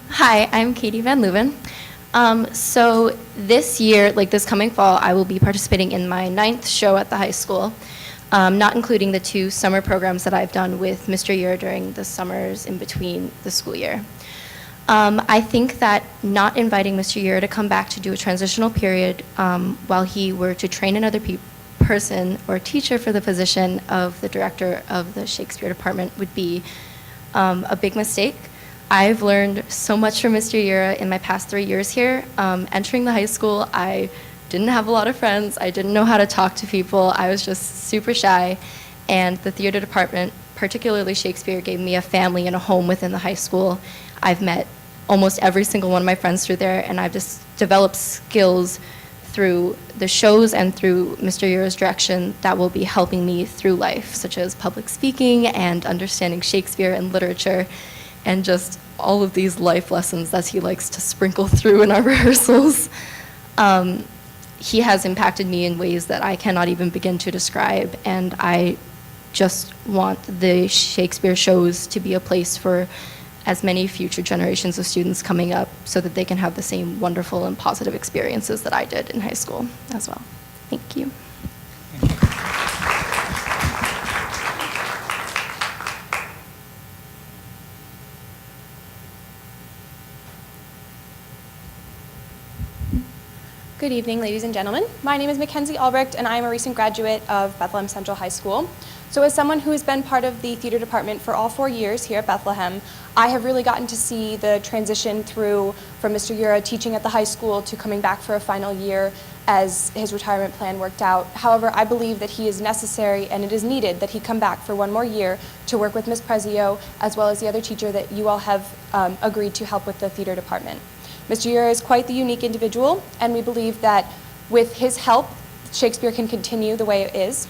Hi, I'm Katie Van Leuven. So this year, like this coming fall, I will be participating in my 9th show at the high school, not including the 2 summer programs that I've done with Mr. Ure during the summers in between the school year. I think that not inviting Mr. Ure to come back to do a transitional period while he were to train another person or teacher for the position of the director of the Shakespeare department would be a big mistake. I've learned so much from Mr. Ure in my past 3 years here. Entering the high school, I didn't have a lot of friends. I didn't know how to talk to people. I was just super shy. And the theater department, particularly Shakespeare, gave me a family and a home within the high school. I've met almost every single one of my friends through there, and I've just developed skills through the shows and through Mr. Ure's direction that will be helping me through life, such as public speaking and understanding Shakespeare and literature, and just all of these life lessons that he likes to sprinkle through in our rehearsals. He has impacted me in ways that I cannot even begin to describe, and I just want the Shakespeare shows to be a place for as many future generations of students coming up so that they can have the same wonderful and positive experiences that I did in high school as well. Thank you. Good evening, ladies and gentlemen. My name is Mackenzie Albrecht, and I am a recent graduate of Bethlehem Central High School. So as someone who has been part of the theater department for all 4 years here at Bethlehem, I have really gotten to see the transition through from Mr. Ure teaching at the high school to coming back for a final year as his retirement plan worked out. However, I believe that he is necessary and it is needed that he come back for 1 more year to work with Ms. Prezio as well as the other teacher that you all have agreed to help with the theater department. Mr. Ure is quite the unique individual, and we believe that with his help, Shakespeare can continue the way it is.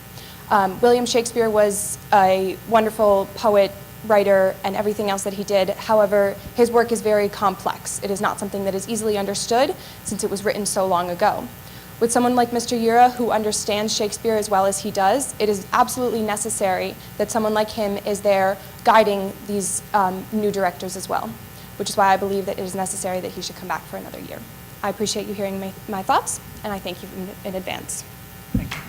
William Shakespeare was a wonderful poet, writer, and everything else that he did. However, his work is very complex. It is not something that is easily understood since it was written so long ago. With someone like Mr. Ure who understands Shakespeare as well as he does, it is absolutely necessary that someone like him is there guiding these new directors as well, which is why I believe that it is necessary that he should come back for another year. I appreciate you hearing my thoughts, and I thank you in advance. Thank you.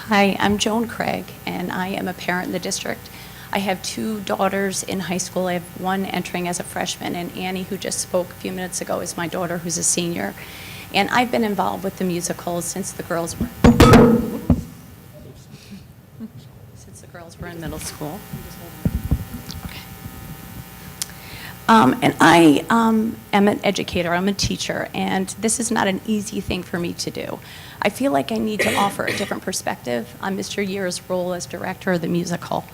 Hi, I'm Joan Craig, and I am a parent in the district. I have 2 daughters in high school. I have one entering as a freshman, and Annie, who just spoke a few minutes ago, is my daughter who's a senior. And I've been involved with the musicals since the girls because we're in middle school. And I am an educator, I'm a teacher, and this is not an easy thing for me to do. I feel like I need to offer a different perspective on Mr. Year's role as director of the musical.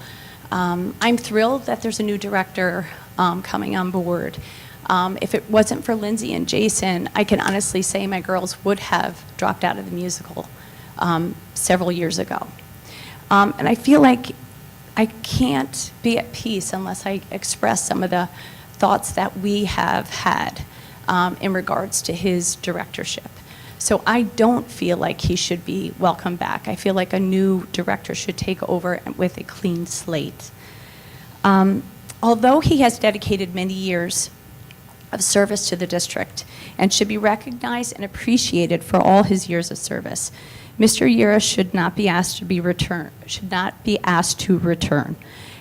I'm thrilled that there's a new director coming on board. If it wasn't for Lindsay and Jason, I can honestly say my girls would have dropped out of the musical several years ago. And I feel like I can't be at peace unless I express some of the thoughts that we have had in regards to his directorship. So I don't feel like he should be welcomed back. I feel like a new director should take over with a clean slate. Although he has dedicated many years of service to the district and should be recognized and appreciated for all his years of service, Mr. Yura should not be asked to return.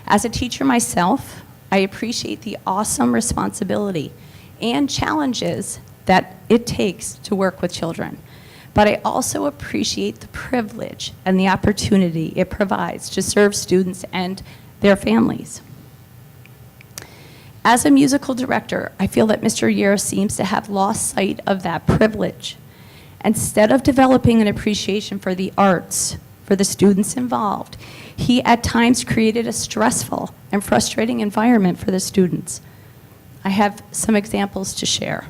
As a teacher myself, I appreciate the awesome responsibility and challenges that it takes to work with children. But I also appreciate the privilege and the opportunity it provides to serve students and their families. As a musical director, I feel that Mr. Yura seems to have lost sight of that privilege. Instead of developing an appreciation for the arts, for the students involved, he at times created a stressful and frustrating environment for the students. I have some examples to share.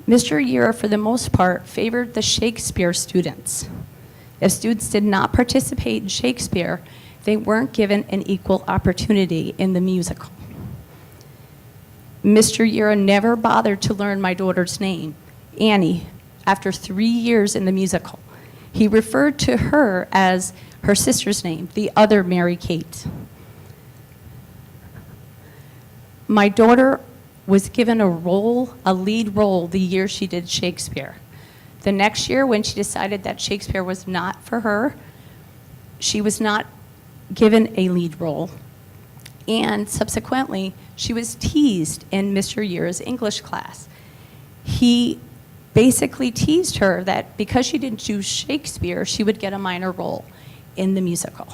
Mr. Yura, for the most part, favored the Shakespeare students. If students did not participate in Shakespeare, they weren't given an equal opportunity in the musical. Mr. Yura never bothered to learn my daughter's name, Annie, after 3 years in the musical. He referred to her as her sister's name, the other Mary Kate. My daughter was given a lead role the year she did Shakespeare. The next year, when she decided that Shakespeare was not for her, she was not given a lead role. And subsequently, she was teased in Mr. Yura's English class. He basically teased her that because she didn't choose Shakespeare, she would get a minor role in the musical.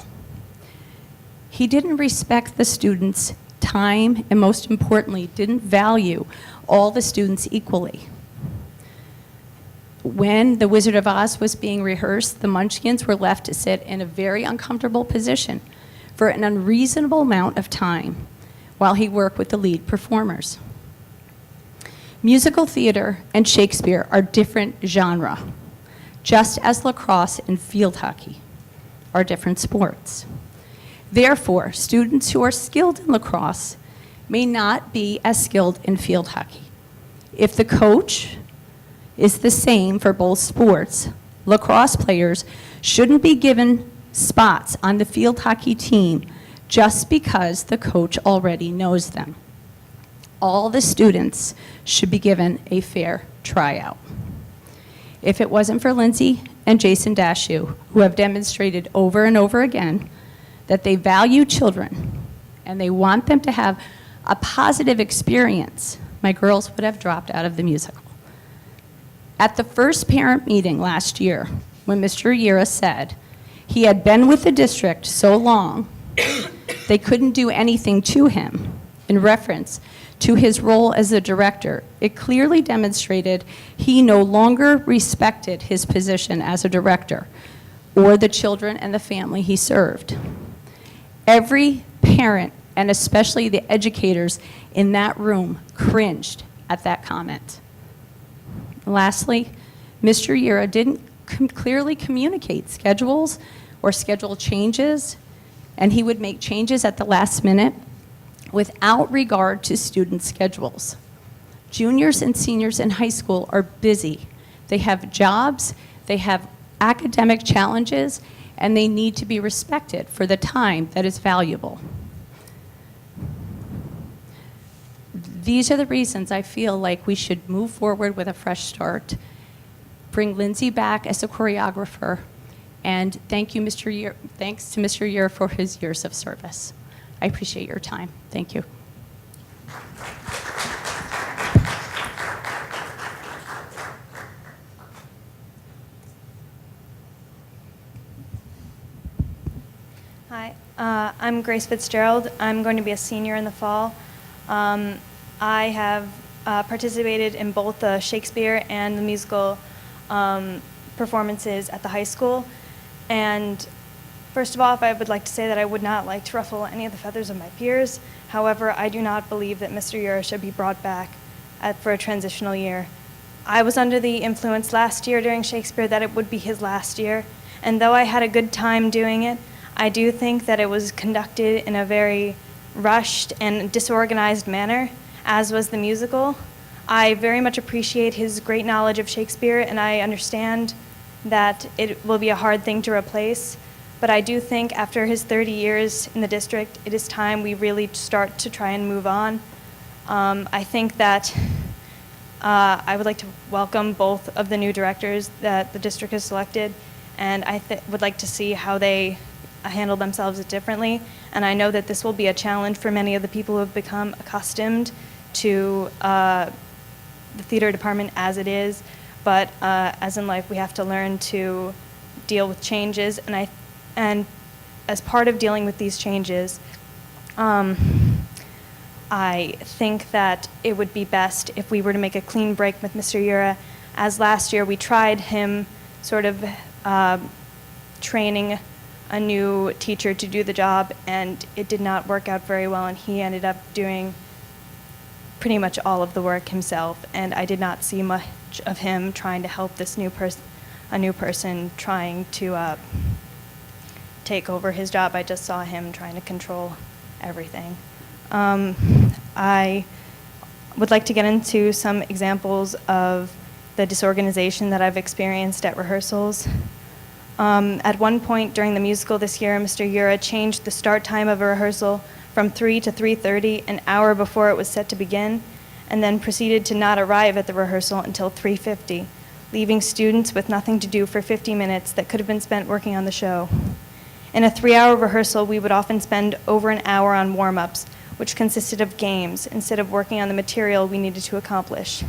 He didn't respect the students' time, and most importantly, didn't value all the students equally. When The Wizard of Oz was being rehearsed, the Munchkins were left to sit in a very uncomfortable position for an unreasonable amount of time while he worked with the lead performers. Musical theater and Shakespeare are different genres, just as lacrosse and field hockey are different sports. Therefore, students who are skilled in lacrosse may not be as skilled in field hockey. If the coach is the same for both sports, lacrosse players shouldn't be given spots on the field hockey team just because the coach already knows them. All the students should be given a fair tryout. If it wasn't for Lindsay and Jason Dashew, who have demonstrated over and over again that they value children and they want them to have a positive experience, my girls would have dropped out of the musical. At the first parent meeting last year, when Mr. Yura said he had been with the district so long, they couldn't do anything to him in reference to his role as the director, it clearly demonstrated he no longer respected his position as a director or the children and the family he served. Every parent, and especially the educators in that room, cringed at that comment. Lastly, Mr. Yura didn't clearly communicate schedules or schedule changes, and he would make changes at the last minute without regard to student schedules. Juniors and seniors in high school are busy. They have jobs, they have academic challenges, and they need to be respected for the time that is valuable. These are the reasons I feel like we should move forward with a fresh start, bring Lindsay back as a choreographer, and thanks to Mr. Yura for his years of service. I appreciate your time. Thank you. Hi, I'm Grace Fitzgerald. I'm going to be a senior in the fall. I have participated in both the Shakespeare and the musical performances at the high school. And first of all, I would like to say that I would not like to ruffle any of the feathers of my peers. However, I do not believe that Mr. Ura should be brought back for a transitional year. I was under the influence last year during Shakespeare that it would be his last year. And though I had a good time doing it, I do think that it was conducted in a very rushed and disorganized manner, as was the musical. I very much appreciate his great knowledge of Shakespeare, and I understand that it will be a hard thing to replace. But I do think after his 30 years in the district, it is time we really start to try and move on. I think that I would like to welcome both of the new directors that the district has selected, and I would like to see how they handle themselves differently. And I know that this will be a challenge for many of the people who have become accustomed to the theater department as it is. But as in life, we have to learn to deal with changes. And as part of dealing with these changes, I think that it would be best if we were to make a clean break with Mr. Ura. As last year, we tried him sort of training a new teacher to do the job, and it did not work out very well, and he ended up doing pretty much all of the work himself, and I did not see much of him trying to help this new person trying to take over his job. I just saw him trying to control everything. I would like to get into some examples of the disorganization that I've experienced at rehearsals. At one point during the musical this year, Mr. Ura changed the start time of a rehearsal from 3 to 3:30, an hour before it was set to begin, and then proceeded to not arrive at the rehearsal until 3:50, leaving students with nothing to do for 50 minutes that could have been spent working on the show. In a 3-hour rehearsal, we would often spend over an hour on warm-ups, which consisted of games, instead of working on the material we needed to accomplish.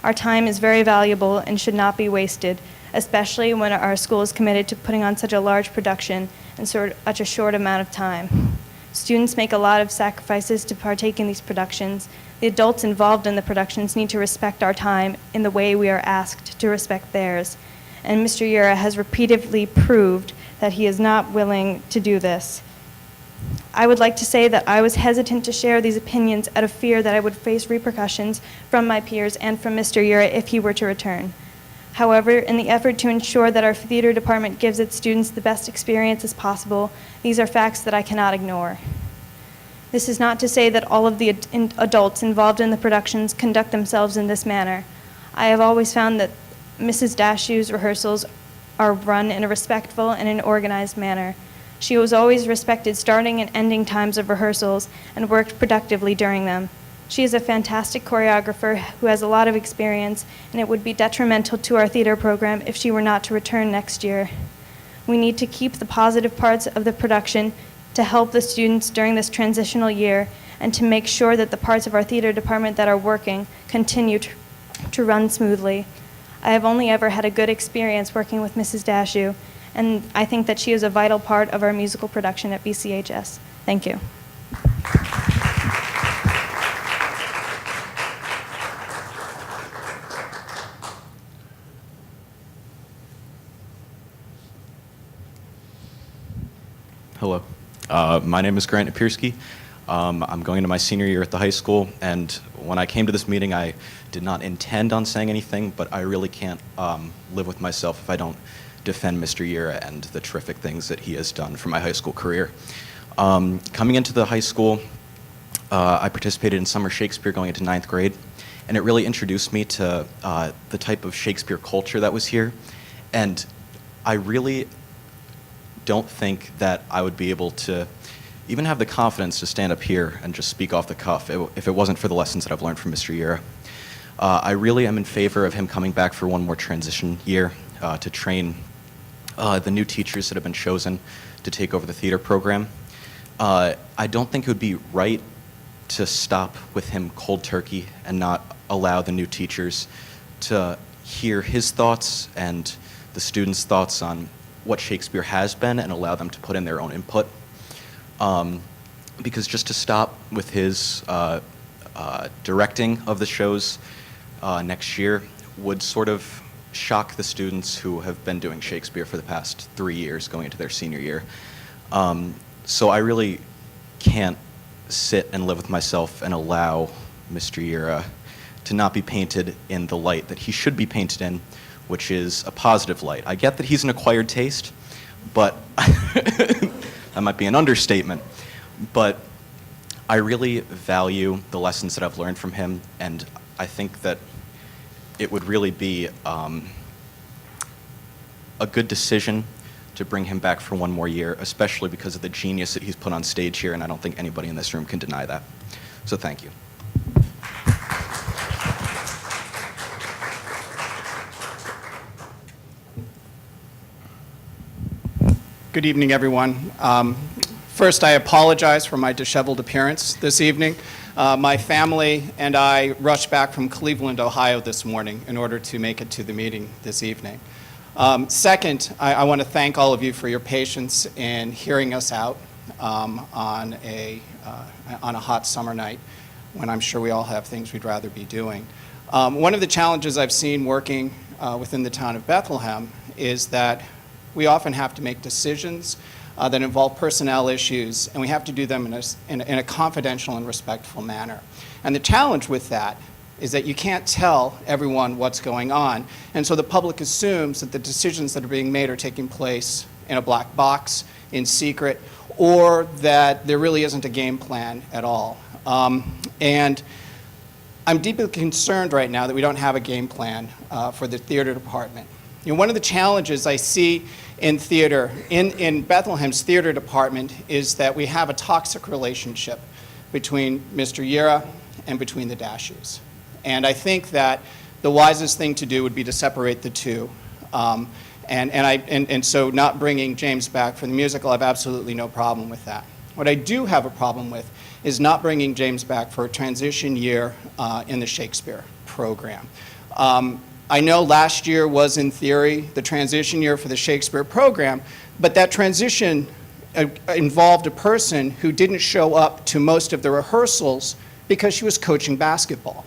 Our time is very valuable and should not be wasted, especially when our school is committed to putting on such a large production in such a short amount of time. Students make a lot of sacrifices to partake in these productions. The adults involved in the productions need to respect our time in the way we are asked to respect theirs. And Mr. Ura has repeatedly proved that he is not willing to do this. I would like to say that I was hesitant to share these opinions out of fear that I would face repercussions from my peers and from Mr. Ura if he were to return. However, in the effort to ensure that our theater department gives its students the best experience as possible, these are facts that I cannot ignore. This is not to say that all of the adults involved in the productions conduct themselves in this manner. I have always found that Mrs. Dashu's rehearsals are run in a respectful and an organized manner. She was always respected starting and ending times of rehearsals and worked productively during them. She is a fantastic choreographer who has a lot of experience, and it would be detrimental to our theater program if she were not to return next year. We need to keep the positive parts of the production to help the students during this transitional year and to make sure that the parts of our theater department that are working continue to run smoothly. I have only ever had a good experience working with Mrs. Dashu, and I think that she is a vital part of our musical production at BCHS. Thank you. Hello. My name is Grant Apiersky. I'm going into my senior year at the high school, and when I came to this meeting, I did not intend on saying anything, but I really can't live with myself if I don't defend Mr. Ura and the terrific things that he has done for my high school career. Coming into the high school, I participated in summer Shakespeare going into 9th grade, and it really introduced me to the type of Shakespeare culture that was here, and I really don't think that I would be able to even have the confidence to stand up here and just speak off the cuff if it wasn't for the lessons that I've learned from Mr. Ura. I really am in favor of him coming back for one more transition year to train the new teachers that have been chosen to take over the theater program. I don't think it would be right to stop with him cold turkey and not allow the new teachers to hear his thoughts and the students' thoughts on what Shakespeare has been and allow them to put in their own input. Because just to stop with his directing of the shows next year would sort of shock the students who have been doing Shakespeare for the past 3 years going into their senior year. So I really can't sit and live with myself and allow Mr. Yura to not be painted in the light that he should be painted in, which is a positive light. I get that he's an acquired taste, but that might be an understatement. But I really value the lessons that I've learned from him, and I think that it would really be a good decision to bring him back for one more year, especially because of the genius that he's put on stage here, and I don't think anybody in this room can deny that. So thank you. Good evening, everyone. First, I apologize for my disheveled appearance this evening. My family and I rushed back from Cleveland, Ohio this morning in order to make it to the meeting this evening. Second, I want to thank all of you for your patience in hearing us out on a hot summer night when I'm sure we all have things we'd rather be doing. One of the challenges I've seen working within the town of Bethlehem is that we often have to make decisions that involve personnel issues, and we have to do them in a confidential and respectful manner. And the challenge with that is that you can't tell everyone what's going on, and so the public assumes that the decisions that are being made are taking place in a black box, in secret, or that there really isn't a game plan at all. And I'm deeply concerned right now that we don't have a game plan for the theater department. You know, one of the challenges I see in theater, in Bethlehem's theater department, is that we have a toxic relationship between Mr. Yura and between the Dashes. And I think that the wisest thing to do would be to separate the two. And so not bringing James back for the musical, I have absolutely no problem with that. What I do have a problem with is not bringing James back for a transition year in the Shakespeare program. I know last year was, in theory, the transition year for the Shakespeare program, but that transition involved a person who didn't show up to most of the rehearsals because she was coaching basketball.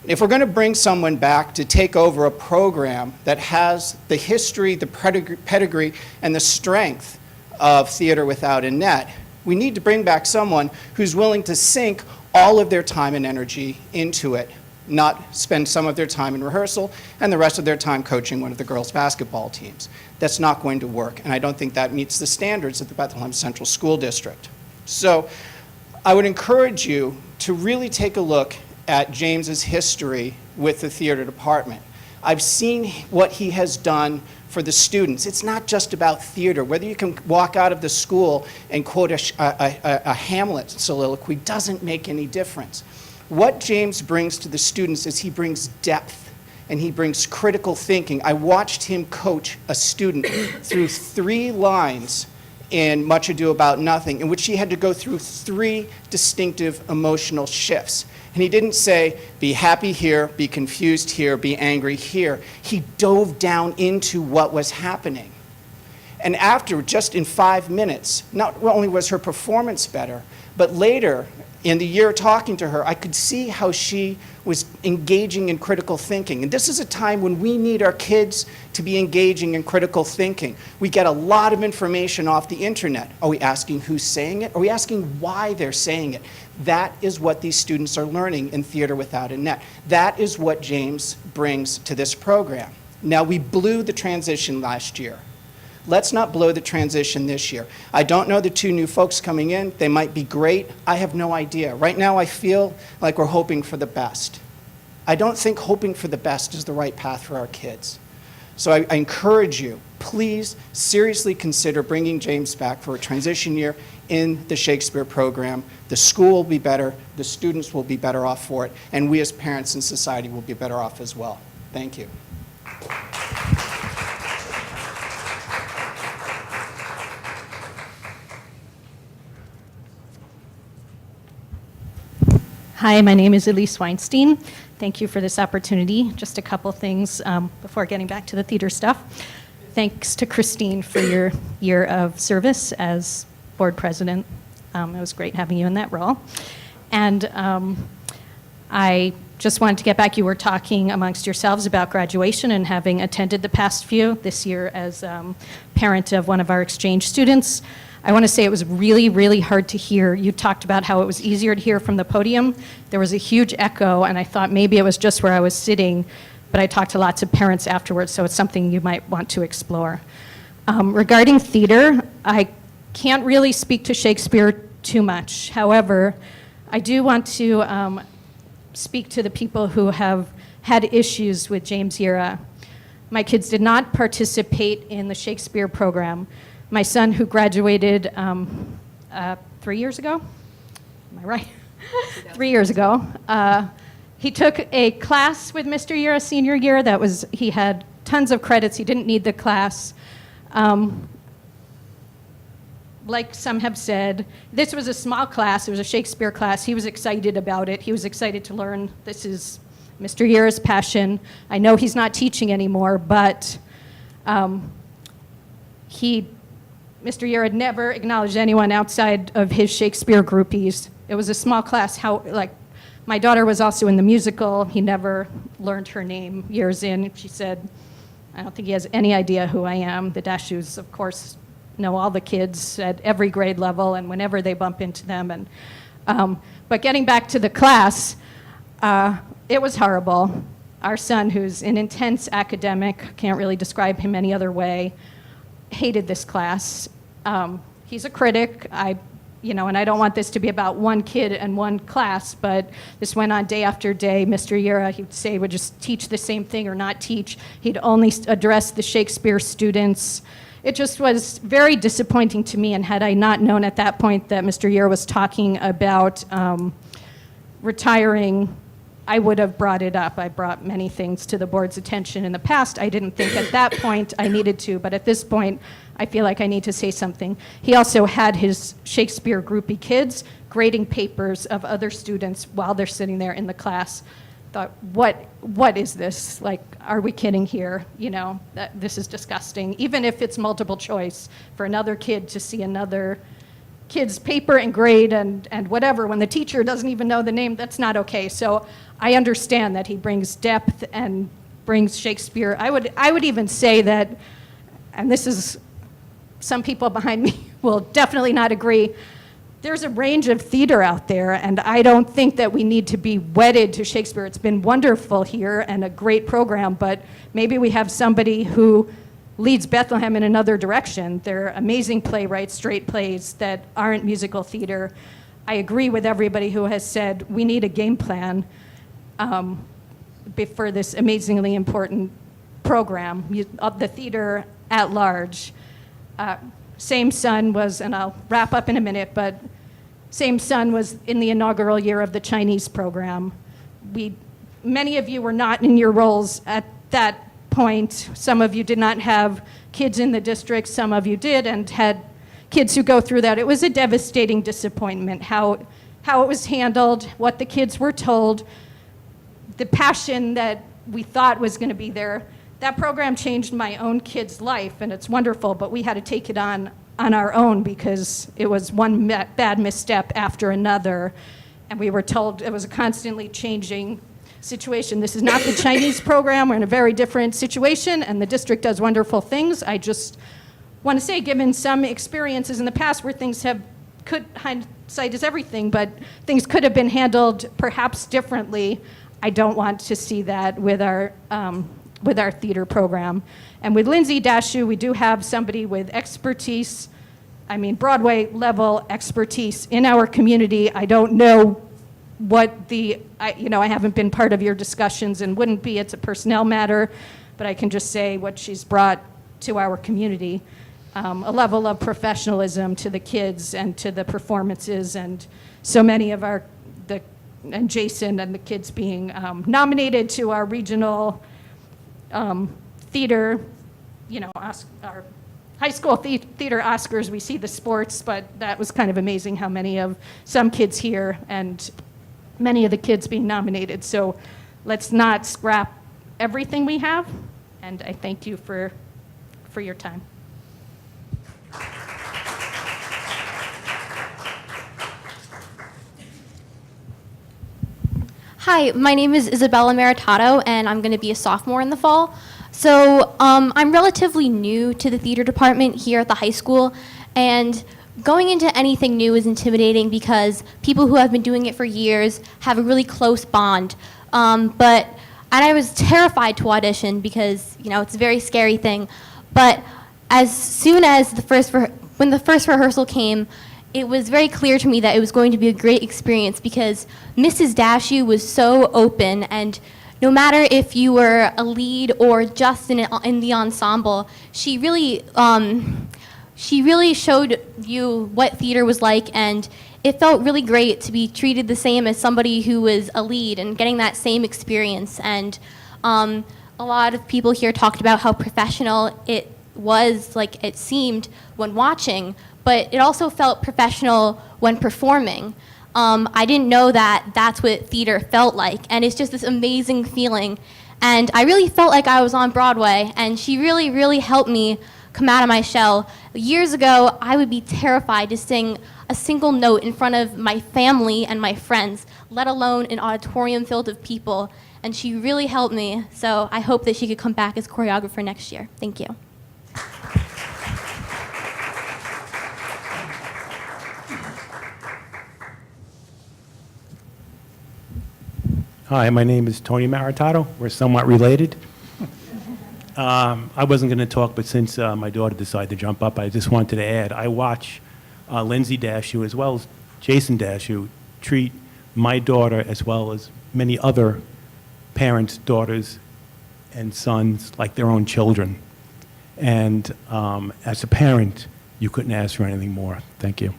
If we're going to bring someone back to take over a program that has the history, the pedigree, and the strength of Theater Without a Net, we need to bring back someone who's willing to sink all of their time and energy into it, not spend some of their time in rehearsal and the rest of their time coaching one of the girls' basketball teams. That's not going to work, and I don't think that meets the standards of the Bethlehem Central School District. So I would encourage you to really take a look at James's history with the theater department. I've seen what he has done for the students. It's not just about theater. Whether you can walk out of the school and quote a Hamlet soliloquy doesn't make any difference. What James brings to the students is he brings depth and he brings critical thinking. I watched him coach a student through 3 lines in Much Ado About Nothing, in which he had to go through 3 distinctive emotional shifts. And he didn't say, be happy here, be confused here, be angry here. He dove down into what was happening. And after, just in 5 minutes, not only was her performance better, but later, in the year talking to her, I could see how she was engaging in critical thinking. And this is a time when we need our kids to be engaging in critical thinking. We get a lot of information off the internet. Are we asking who's saying it? Are we asking why they're saying it? That is what these students are learning in Theater Without a Net. That is what James brings to this program. Now, we blew the transition last year. Let's not blow the transition this year. I don't know the 2 new folks coming in. They might be great. I have no idea. Right now, I feel like we're hoping for the best. I don't think hoping for the best is the right path for our kids. So I encourage you, please seriously consider bringing James back for a transition year in the Shakespeare program. The school will be better, the students will be better off for it, and we as parents and society will be better off as well. Thank you. Hi, my name is Elise Weinstein. Thank you for this opportunity. Just a couple things before getting back to the theater stuff. Thanks to Christine for your year of service as board president. It was great having you in that role. And I just wanted to get back. You were talking amongst yourselves about graduation and having attended the past few this year as parent of one of our exchange students. I want to say it was really, really hard to hear. You talked about how it was easier to hear from the podium. There was a huge echo, and I thought maybe it was just where I was sitting, but I talked to lots of parents afterwards, so it's something you might want to explore. Regarding theater, I can't really speak to Shakespeare too much. However, I do want to speak to the people who have had issues with James Yira. My kids did not participate in the Shakespeare program. My son, who graduated 3 years ago, am I right? 3 years ago, he took a class with Mr. Yira senior year. He had tons of credits. He didn't need the class. Like some have said, this was a small class. It was a Shakespeare class. He was excited about it. He was excited to learn. This is Mr. Yira's passion. I know he's not teaching anymore, but Mr. Yira had never acknowledged anyone outside of his Shakespeare groupies. It was a small class. My daughter was also in the musical. He never learned her name years in. She said, I don't think he has any idea who I am. The Dashoes, of course, know all the kids at every grade level and whenever they bump into them. But getting back to the class, it was horrible. Our son, who's an intense academic, can't really describe him any other way, hated this class. He's a critic. And I don't want this to be about one kid and one class, but this went on day after day. Mr. Yira, he would say, would just teach the same thing or not teach. He'd only address the Shakespeare students. It just was very disappointing to me, and had I not known at that point that Mr. Yira was talking about retiring, I would have brought it up. I brought many things to the board's attention in the past. I didn't think at that point I needed to, but at this point, I feel like I need to say something. He also had his Shakespeare groupie kids grading papers of other students while they're sitting there in the class. Thought, what is this? Like, are we kidding here? This is disgusting. Even if it's multiple choice, for another kid to see another kid's paper and grade and whatever, when the teacher doesn't even know the name, that's not okay. So I understand that he brings depth and brings Shakespeare. I would even say that, and this is, some people behind me will definitely not agree, there's a range of theater out there, and I don't think that we need to be wedded to Shakespeare. It's been wonderful here and a great program, but maybe we have somebody who leads Bethlehem in another direction. They're amazing playwrights, straight plays that aren't musical theater. I agree with everybody who has said we need a game plan for this amazingly important program, the theater at large. Same son was, and I'll wrap up in a minute, but same son was in the inaugural year of the Chinese program. Many of you were not in your roles at that point. Some of you did not have kids in the district. Some of you did and had kids who go through that. It was a devastating disappointment, how it was handled, what the kids were told, the passion that we thought was going to be there. That program changed my own kid's life, and it's wonderful, but we had to take it on our own because it was one bad misstep after another, and we were told it was a constantly changing situation. This is not the Chinese program. We're in a very different situation, and the district does wonderful things. I just want to say, given some experiences in the past where things hindsight is everything, but things could have been handled perhaps differently, I don't want to see that with our theater program. And with Lindsay Dashu, we do have somebody with expertise, Broadway level expertise in our community. I don't know what I haven't been part of your discussions and wouldn't be, it's a personnel matter, but I can just say what she's brought to our community, a level of professionalism to the kids and to the performances, and so many of and Jason and the kids being nominated to our regional theater, our high school theater Oscars. We see the sports, but that was kind of amazing how some kids here and many of the kids being nominated. So let's not scrap everything we have, and I thank you for your time. Hi, my name is Isabella Maritato, and I'm going to be a sophomore in the fall. So I'm relatively new to the theater department here at the high school, and going into anything new is intimidating because people who have been doing it for years have a really close bond. And I was terrified to audition because, you know, it's a very scary thing. But as soon as when the first rehearsal came, it was very clear to me that it was going to be a great experience because Mrs. Dashew was so open, and no matter if you were a lead or just in the ensemble, she really showed you what theater was like, and it felt really great to be treated the same as somebody who was a lead and getting that same experience. And a lot of people here talked about how professional it was, like it seemed when watching, but it also felt professional when performing. I didn't know that that's what theater felt like, and it's just this amazing feeling. And I really felt like I was on Broadway, and she really, really helped me come out of my shell. Years ago, I would be terrified to sing a single note in front of my family and my friends, let alone an auditorium filled of people, and she really helped me. So I hope that she could come back as choreographer next year. Thank you. Hi, my name is Tony Maritato. We're somewhat related. I wasn't going to talk, but since my daughter decided to jump up, I just wanted to add, I watch Lindsay Dashew as well as Jason Dashew treat my daughter as well as many other parents' daughters and sons like their own children. And as a parent, you couldn't ask for anything more. Thank you.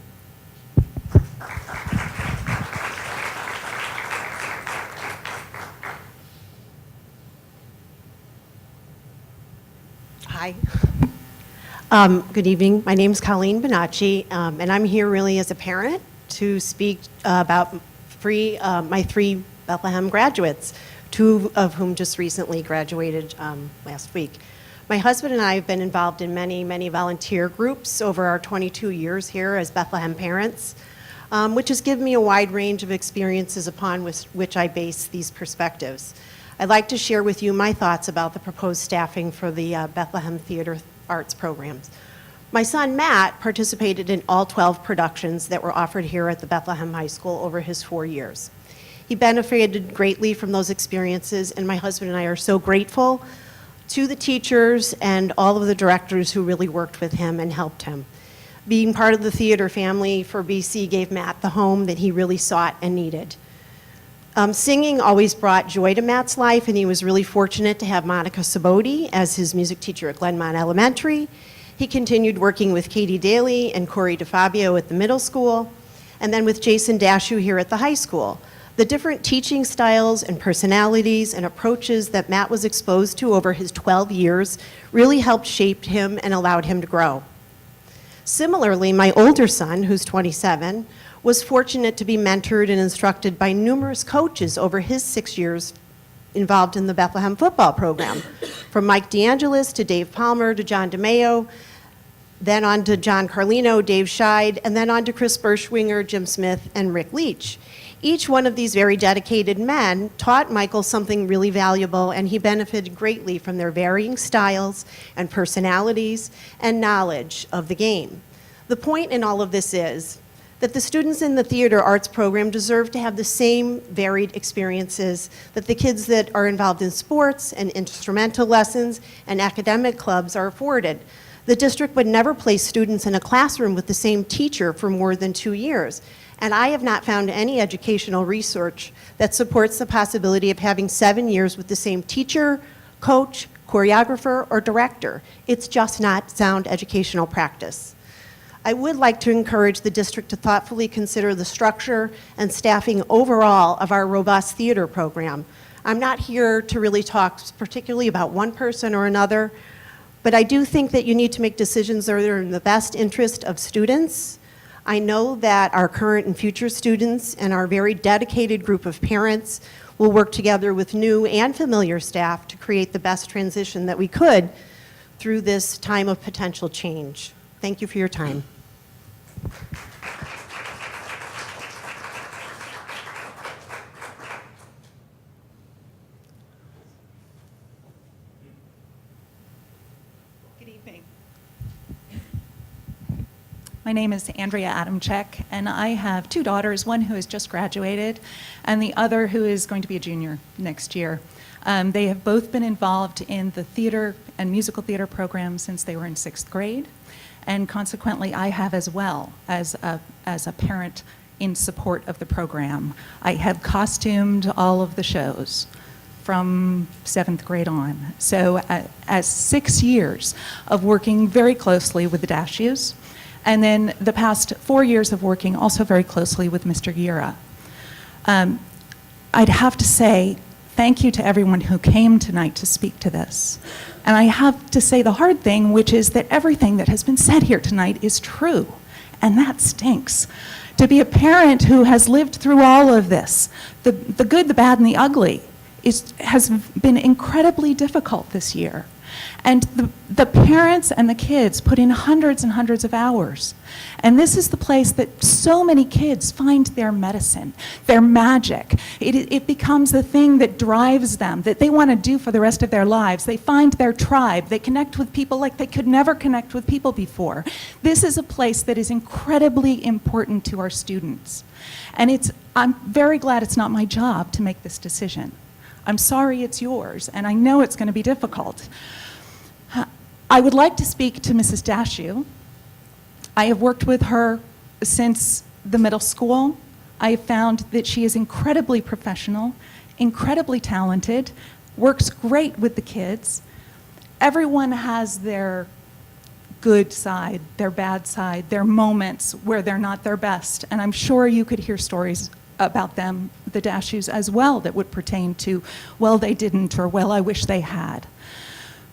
Hi. Good evening. My name is Colleen Bonacci, and I'm here really as a parent to speak about my three Bethlehem graduates, two of whom just recently graduated last week. My husband and I have been involved in many, many volunteer groups over our 22 years here as Bethlehem parents, which has given me a wide range of experiences upon which I base these perspectives. I'd like to share with you my thoughts about the proposed staffing for the Bethlehem Theater Arts programs. My son, Matt, participated in all 12 productions that were offered here at the Bethlehem High School over his 4 years. He benefited greatly from those experiences, and my husband and I are so grateful to the teachers and all of the directors who really worked with him and helped him. Being part of the theater family for BC gave Matt the home that he really sought and needed. Singing always brought joy to Matt's life, and he was really fortunate to have Monica Saboti as his music teacher at Glenmont Elementary. He continued working with Katie Daly and Corey DeFabio at the middle school, and then with Jason Dashew here at the high school. The different teaching styles and personalities and approaches that Matt was exposed to over his 12 years really helped shape him and allowed him to grow. Similarly, my older son, who's 27, was fortunate to be mentored and instructed by numerous coaches over his 6 years involved in the Bethlehem football program, from Mike DeAngelis to Dave Palmer to John DeMeo, then on to John Carlino, Dave Scheid, and then on to Chris Berschwinger, Jim Smith, and Rick Leach. Each one of these very dedicated men taught Michael something really valuable, and he benefited greatly from their varying styles and personalities and knowledge of the game. The point in all of this is that the students in the theater arts program deserve to have the same varied experiences that the kids that are involved in sports and instrumental lessons and academic clubs are afforded. The district would never place students in a classroom with the same teacher for more than 2 years. And I have not found any educational research that supports the possibility of having 7 years with the same teacher, coach, choreographer, or director. It's just not sound educational practice. I would like to encourage the district to thoughtfully consider the structure and staffing overall of our robust theater program. I'm not here to really talk particularly about one person or another, but I do think that you need to make decisions that are in the best interest of students. I know that our current and future students and our very dedicated group of parents will work together with new and familiar staff to create the best transition that we could through this time of potential change. Thank you for your time. Good evening. My name is Andrea Adamczyk, and I have two daughters, one who has just graduated and the other who is going to be a junior next year. They have both been involved in the theater and musical theater program since they were in 6th grade, and consequently I have as well as a parent in support of the program. I have costumed all of the shows from 7th grade on. So as 6 years of working very closely with the Dashies, and then the past 4 years of working also very closely with Mr. Yura. I'd have to say thank you to everyone who came tonight to speak to this. And I have to say the hard thing, which is that everything that has been said here tonight is true, and that stinks. To be a parent who has lived through all of this, the good, the bad, and the ugly, has been incredibly difficult this year. And the parents and the kids put in hundreds and hundreds of hours. And this is the place that so many kids find their medicine, their magic. It becomes the thing that drives them, that they want to do for the rest of their lives. They find their tribe. They connect with people like they could never connect with people before. This is a place that is incredibly important to our students. And I'm very glad it's not my job to make this decision. I'm sorry it's yours, and I know it's going to be difficult. I would like to speak to Mrs. Dashu. I have worked with her since the middle school. I have found that she is incredibly professional, incredibly talented, works great with the kids. Everyone has their good side, their bad side, their moments where they're not their best, and I'm sure you could hear stories about them, the Dashies, as well, that would pertain to, well, they didn't, or well, I wish they had.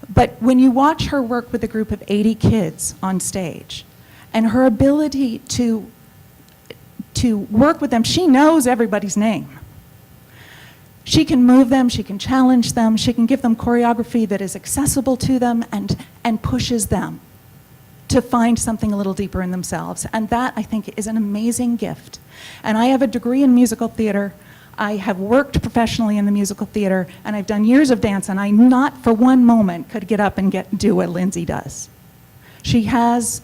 But when you watch her work with a group of 80 kids on stage, and her ability to work with them, she knows everybody's name. She can move them, she can challenge them, she can give them choreography that is accessible to them and pushes them to find something a little deeper in themselves. And that, I think, is an amazing gift. And I have a degree in musical theater. I have worked professionally in the musical theater, and I've done years of dance, and I not for one moment could get up and do what Lindsay does. She has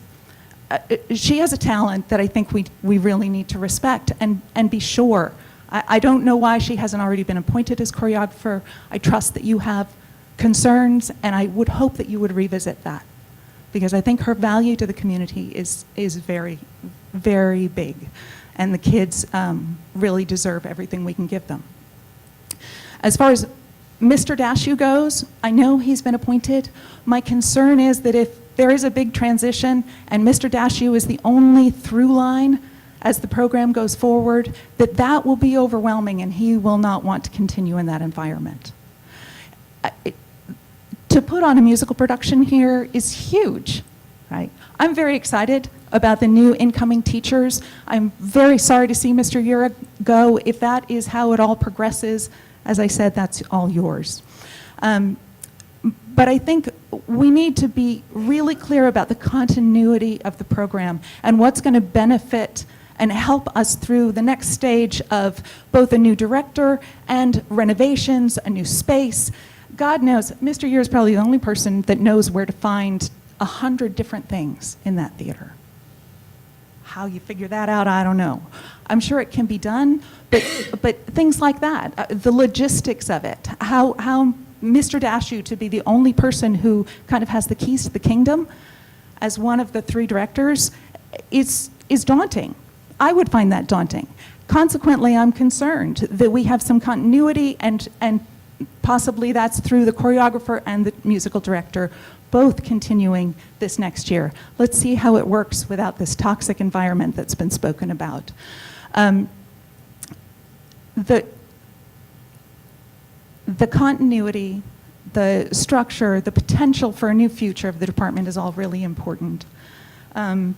a talent that I think we really need to respect and be sure. I don't know why she hasn't already been appointed as choreographer. I trust that you have concerns, and I would hope that you would revisit that, because I think her value to the community is very, very big. And the kids really deserve everything we can give them. As far as Mr. Dashu goes, I know he's been appointed. My concern is that if there is a big transition and Mr. Dashu is the only through line as the program goes forward, that will be overwhelming and he will not want to continue in that environment. To put on a musical production here is huge, right? I'm very excited about the new incoming teachers. I'm very sorry to see Mr. Yura go. If that is how it all progresses, as I said, that's all yours. But I think we need to be really clear about the continuity of the program and what's going to benefit and help us through the next stage of both a new director and renovations, a new space. God knows, Mr. Yura is probably the only person that knows where to find 100 different things in that theater. How you figure that out, I don't know. I'm sure it can be done, but things like that, the logistics of it, how Mr. Dashu to be the only person who kind of has the keys to the kingdom as one of the 3 directors is daunting. I would find that daunting. Consequently, I'm concerned that we have some continuity and possibly that's through the choreographer and the musical director both continuing this next year. Let's see how it works without this toxic environment that's been spoken about. The continuity, the structure, the potential for a new future of the department is all really important. I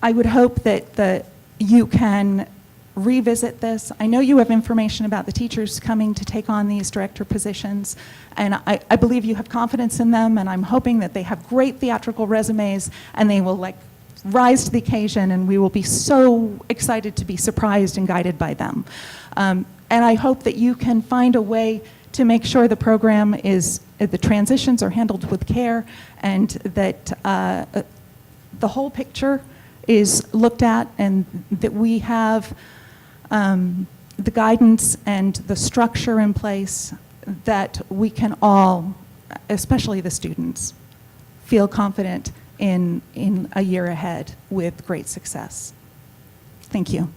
would hope that you can revisit this. I know you have information about the teachers coming to take on these director positions, and I believe you have confidence in them, and I'm hoping that they have great theatrical resumes and they will rise to the occasion, and we will be so excited to be surprised and guided by them. And I hope that you can find a way to make sure the program is the transitions are handled with care, and that the whole picture is looked at, and that we have the guidance and the structure in place that we can all, especially the students, feel confident in a year ahead with great success. Thank you.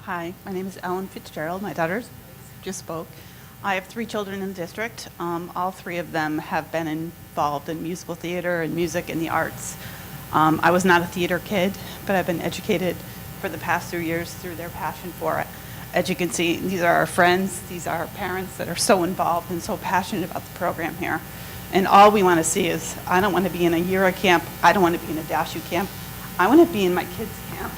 Hi, my name is Ellen Fitzgerald. My daughters just spoke. I have 3 children in the district. All 3 of them have been involved in musical theater and music and the arts. I was not a theater kid, but I've been educated for the past 3 years through their passion for it. As you can see, these are our friends, these are our parents that are so involved and so passionate about the program here. And all we want to see is, I don't want to be in a Yura camp, I don't want to be in a DASHU camp, I want to be in my kids' camp.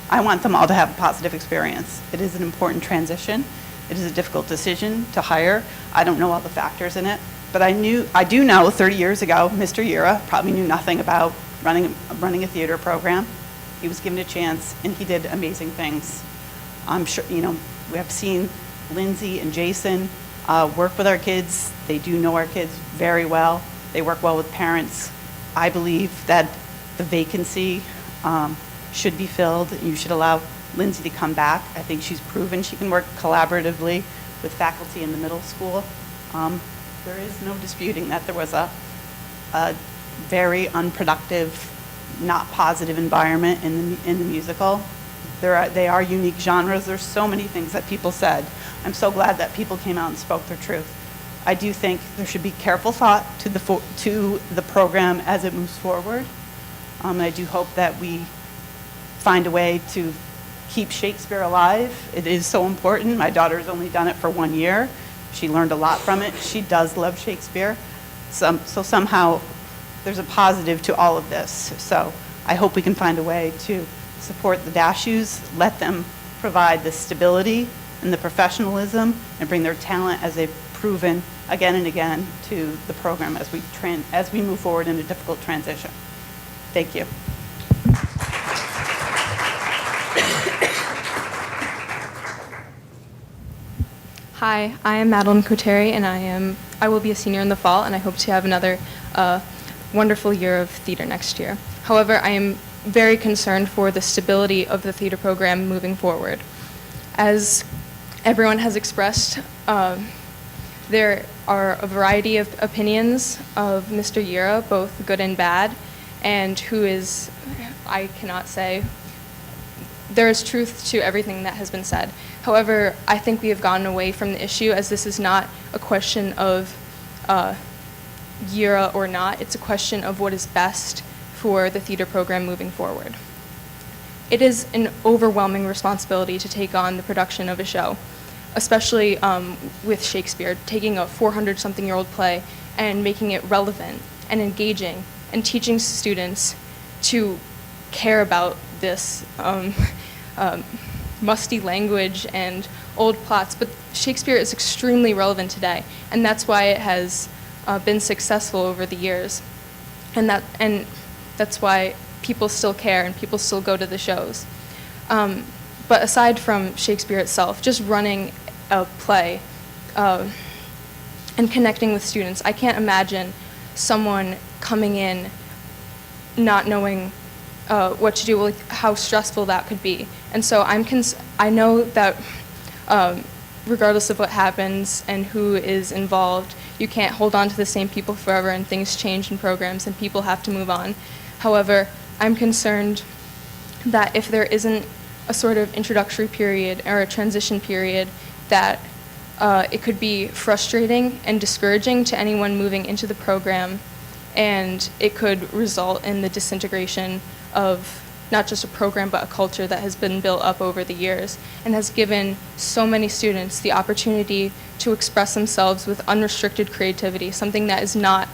I want them all to have a positive experience. It is an important transition. It is a difficult decision to hire. I don't know all the factors in it, but I do know 30 years ago, Mr. Yura probably knew nothing about running a theater program. He was given a chance, and he did amazing things. I'm sure, you know, we have seen Lindsay and Jason work with our kids. They do know our kids very well. They work well with parents. I believe that the vacancy should be filled. You should allow Lindsay to come back. I think she's proven she can work collaboratively with faculty in the middle school. There is no disputing that there was a very unproductive, not positive environment in the musical. They are unique genres. There's so many things that people said. I'm so glad that people came out and spoke their truth. I do think there should be careful thought to the program as it moves forward. And I do hope that we find a way to keep Shakespeare alive. It is so important. My daughter's only done it for 1 year. She learned a lot from it. She does love Shakespeare. So somehow there's a positive to all of this. So I hope we can find a way to support the DASHUs, let them provide the stability and the professionalism and bring their talent as they've proven again and again to the program as we move forward in a difficult transition. Thank you. Hi, I am Madeline Koteri, and I will be a senior in the fall, and I hope to have another wonderful year of theater next year. However, I am very concerned for the stability of the theater program moving forward. As everyone has expressed, there are a variety of opinions of Mr. Yura, both good and bad, and who is, I cannot say, there is truth to everything that has been said. However, I think we have gotten away from the issue, as this is not a question of Yura or not. It's a question of what is best for the theater program moving forward. It is an overwhelming responsibility to take on the production of a show, especially with Shakespeare, taking a 400-something-year-old play and making it relevant and engaging and teaching students to care about this musty language and old plots. But Shakespeare is extremely relevant today, and that's why it has been successful over the years. And that's why people still care and people still go to the shows. But aside from Shakespeare itself, just running a play and connecting with students, I can't imagine someone coming in not knowing what to do, with how stressful that could be. And so I know that regardless of what happens and who is involved, you can't hold on to the same people forever, and things change in programs and people have to move on. However, I'm concerned that if there isn't a sort of introductory period or a transition period, that it could be frustrating and discouraging to anyone moving into the program, and it could result in the disintegration of not just a program but a culture that has been built up over the years and has given so many students the opportunity to express themselves with unrestricted creativity, something that is not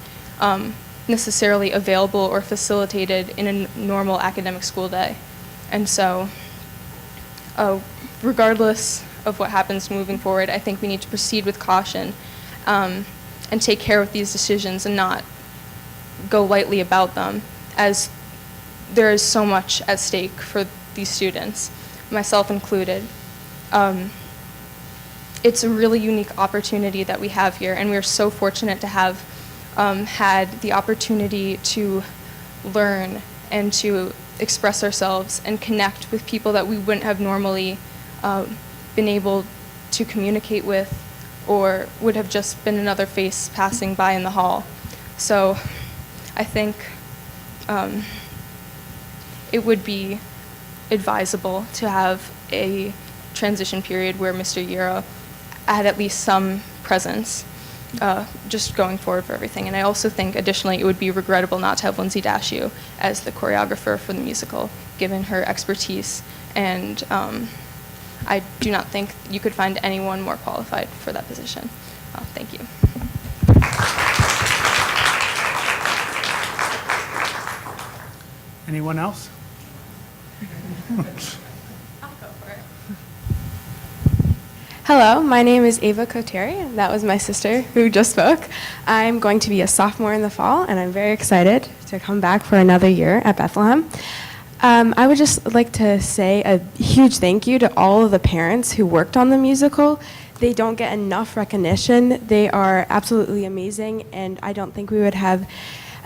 necessarily available or facilitated in a normal academic school day. And so regardless of what happens moving forward, I think we need to proceed with caution and take care of these decisions and not go lightly about them, as there is so much at stake for these students, myself included. It's a really unique opportunity that we have here, and we're so fortunate to have had the opportunity to learn and to express ourselves and connect with people that we wouldn't have normally been able to communicate with, or would have just been another face passing by in the hall. So I think it would be advisable to have a transition period where Mr. Yura had at least some presence just going forward for everything. And I also think additionally it would be regrettable not to have Lindsay Dashew as the choreographer for the musical, given her expertise, and I do not think you could find anyone more qualified for that position. Thank you. Anyone else? Hello, my name is Ava Koteri. That was my sister who just spoke. I'm going to be a sophomore in the fall, and I'm very excited to come back for another year at Bethlehem. I would just like to say a huge thank you to all of the parents who worked on the musical. They don't get enough recognition. They are absolutely amazing, and I don't think we would have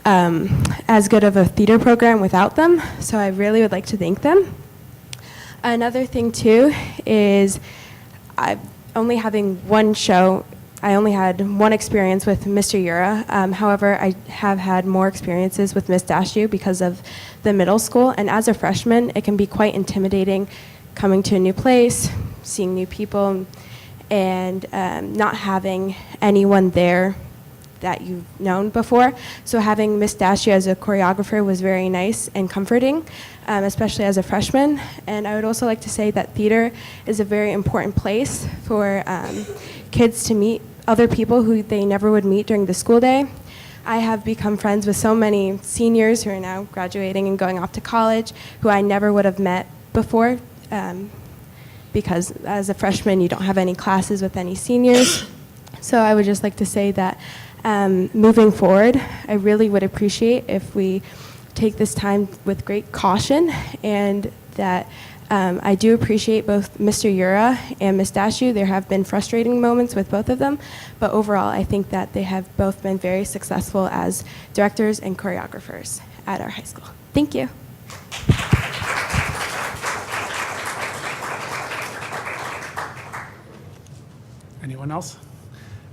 as good of a theater program without them, so I really would like to thank them. Another thing, too, is only having one show. I only had one experience with Mr. Yura. However, I have had more experiences with Miss Dashew because of the middle school. And as a freshman, it can be quite intimidating coming to a new place, seeing new people, and not having anyone there that you've known before. So having Miss Dashew as a choreographer was very nice and comforting, especially as a freshman. And I would also like to say that theater is a very important place for kids to meet other people who they never would meet during the school day. I have become friends with so many seniors who are now graduating and going off to college who I never would have met before, because as a freshman you don't have any classes with any seniors. So I would just like to say that moving forward, I really would appreciate if we take this time with great caution, and that I do appreciate both Mr. Yura and Ms. Dashew. There have been frustrating moments with both of them, but overall I think that they have both been very successful as directors and choreographers at our high school. Thank you. Anyone else?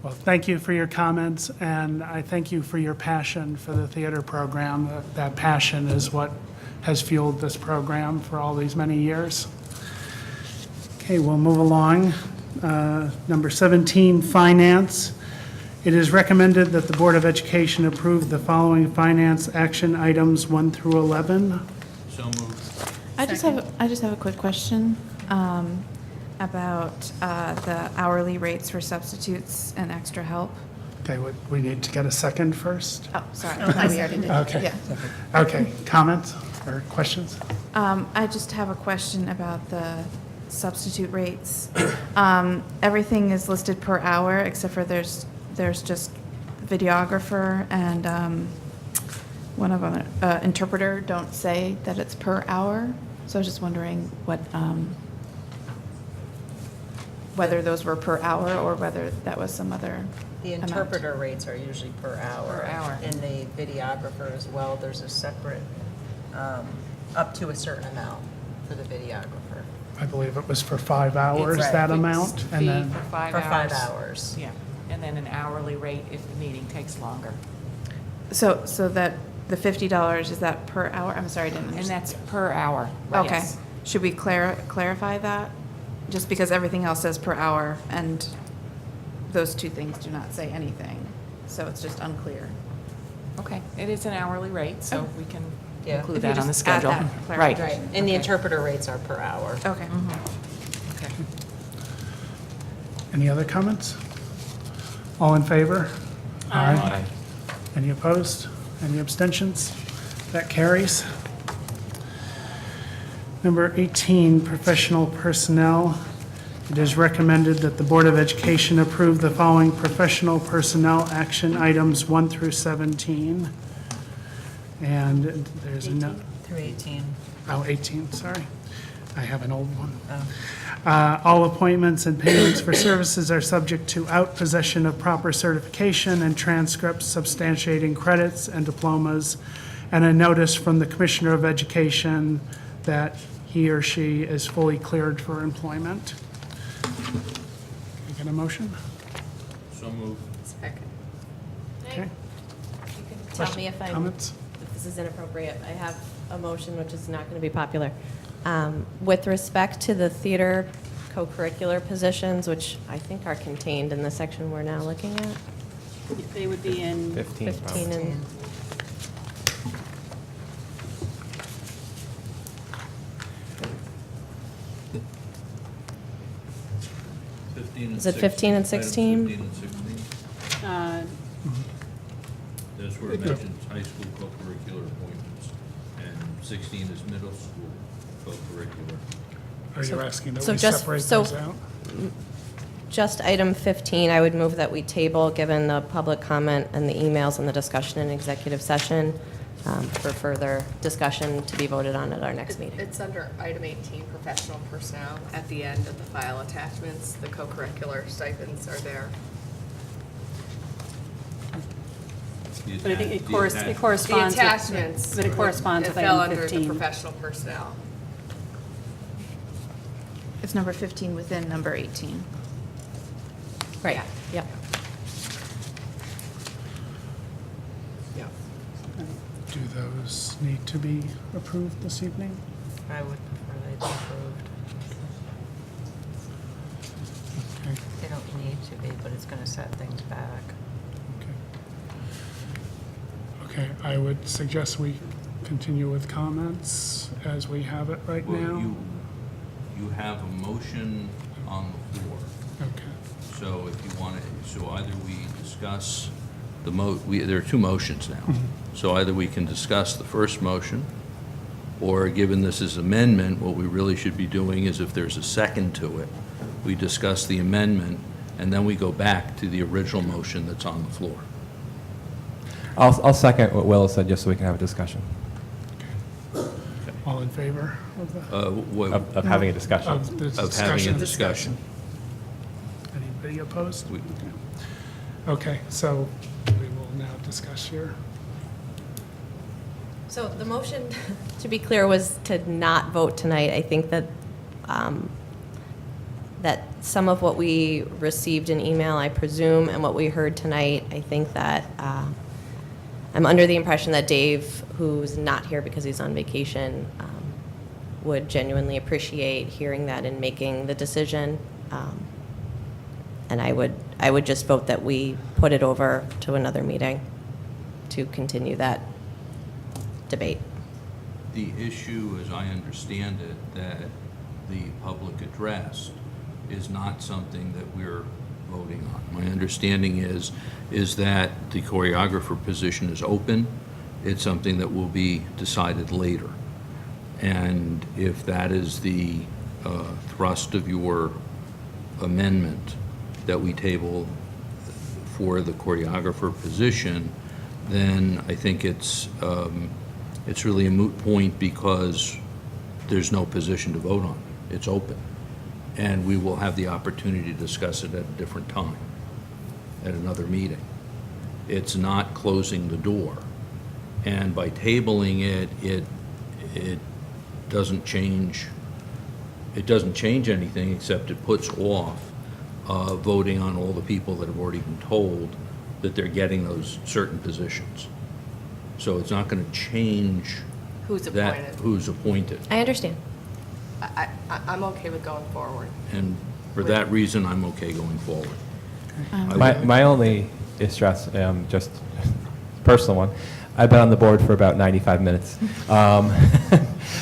Well, thank you for your comments, and I thank you for your passion for the theater program. That passion is what has fueled this program for all these many years. Okay, we'll move along. Number 17, Finance. It is recommended that the Board of Education approve the following finance action items 1 through 11. So moved. I just have a quick question about the hourly rates for substitutes and extra help. Okay, we need to get a second first. Oh, sorry. I thought we already did. Okay. Yeah. Okay, comments or questions? I just have a question about the substitute rates. Everything is listed per hour, except for there's just videographer and one of them, interpreter, don't say that it's per hour. So I was just wondering what, whether those were per hour or whether that was some other The amount. interpreter rates are usually per hour. Per hour. And the videographer as well, there's a separate, up to a certain amount for the videographer. I believe it was for 5 hours, Right. that amount, and then For 5 For hours. 5 hours. Yeah, and then an hourly rate if the meeting takes longer. So that the $50, is that per hour? I'm sorry, I didn't And understand. that's per hour. Okay. Yes. Should we clarify that? Just because everything else says per hour, and those two things do not say anything, so it's just unclear. Okay, it is an hourly rate, so we can Yeah. include If you that on the just add schedule. that Right. clarification. And the Okay. interpreter rates are per hour. Okay. Okay. any other comments? All in favor? Aye. Any opposed? Any abstentions? That carries. Number 18, professional personnel. It is recommended that the Board of Education approve the following professional personnel action items 1 through 17. And there's a note. Through 18. Oh, 18, sorry. I have an old one. All appointments and payments for services are subject to possession of proper certification and transcripts substantiating credits and diplomas, and a notice from the Commissioner of Education that he or she is fully cleared for employment. Can I get a motion? So moved. Second. Okay. Tell me if Comments? if this is inappropriate. I have a motion which is not going to be popular. With respect to the theater co-curricular positions, which I think are contained in the section we're now looking at. They would be in 15 and... Is it 15 and 16? 15 and 16. uh, That's where it mentions high school co-curricular appointments, and 16 is middle school co-curricular. Are you asking that so we just- separate so- those out? Just item 15, I would move that we table, given the public comment and the emails and the discussion in executive session, for further discussion to be voted on at our next meeting. It's under item 18, professional personnel. At the end of the file attachments, the co-curricular stipends are there. But I think it corresponds. The attachments. But it corresponds with fell item under 15. the professional personnel. It's number 15 within number 18. Right, yep. Do those need to be approved this evening? I would prefer they be approved. Okay. They don't need to be, but it's going to set things back. Okay, I would suggest we continue with comments as we have it right Well, now. you have a motion on the floor. Okay. So if you want to, so either we discuss there are two motions now. So either we can discuss the first motion, or given this is amendment, what we really should be doing is if there's a second to it, we discuss the amendment, and then we go back to the original motion that's on the floor. I'll second what Will said, just so we can have a discussion. All in favor of the? Of having a discussion. Of the Of having a discussion. discussion. Anybody opposed? Okay, so we will now discuss here. So the motion, to be clear, was to not vote tonight. I think that that some of what we received in email, I presume, and what we heard tonight, I think that I'm under the impression that Dave, who's not here because he's on vacation, would genuinely appreciate hearing that and making the decision. And I would just vote that we put it over to another meeting to continue that debate. The issue, as I understand it, that the public addressed is not something that we're voting on. My understanding is that the choreographer position is open. It's something that will be decided later. And if that is the thrust of your amendment, that we table for the choreographer position, then I think it's really a moot point because there's no position to vote on. It's open. And we will have the opportunity to discuss it at a different time, at another meeting. It's not closing the door. And by tabling it, it doesn't change anything, except it puts off voting on all the people that have already been told that they're getting those certain positions. So it's not going to change Who's that, appointed. who's appointed. I understand. I'm okay with going forward. And for that reason, I'm okay going forward. My only distress, just personal one, I've been on the board for about 95 minutes.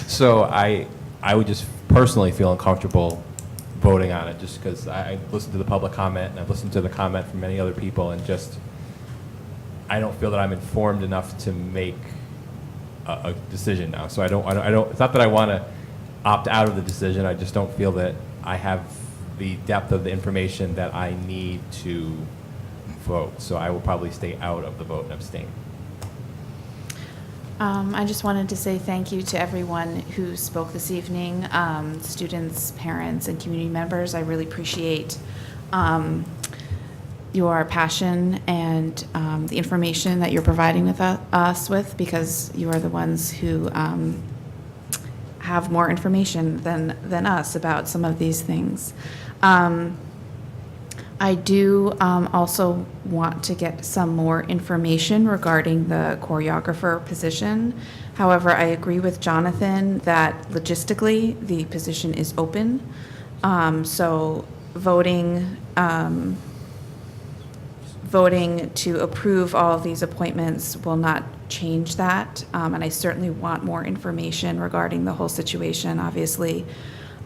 So I would just personally feel uncomfortable voting on it, just because I listened to the public comment, and I've listened to the comment from many other people, and just, I don't feel that I'm informed enough to make a decision now. So I don't, it's not that I want to opt out of the decision, I just don't feel that I have the depth of the information that I need to vote. So I will probably stay out of the vote and abstain. I just wanted to say thank you to everyone who spoke this evening, students, parents, and community members. I really appreciate your passion and the information that you're providing with us with, because you are the ones who have more information than us about some of these things. I do also want to get some more information regarding the choreographer position. However, I agree with Jonathan that logistically the position is open. So voting to approve all of these appointments will not change that. And I certainly want more information regarding the whole situation. Obviously,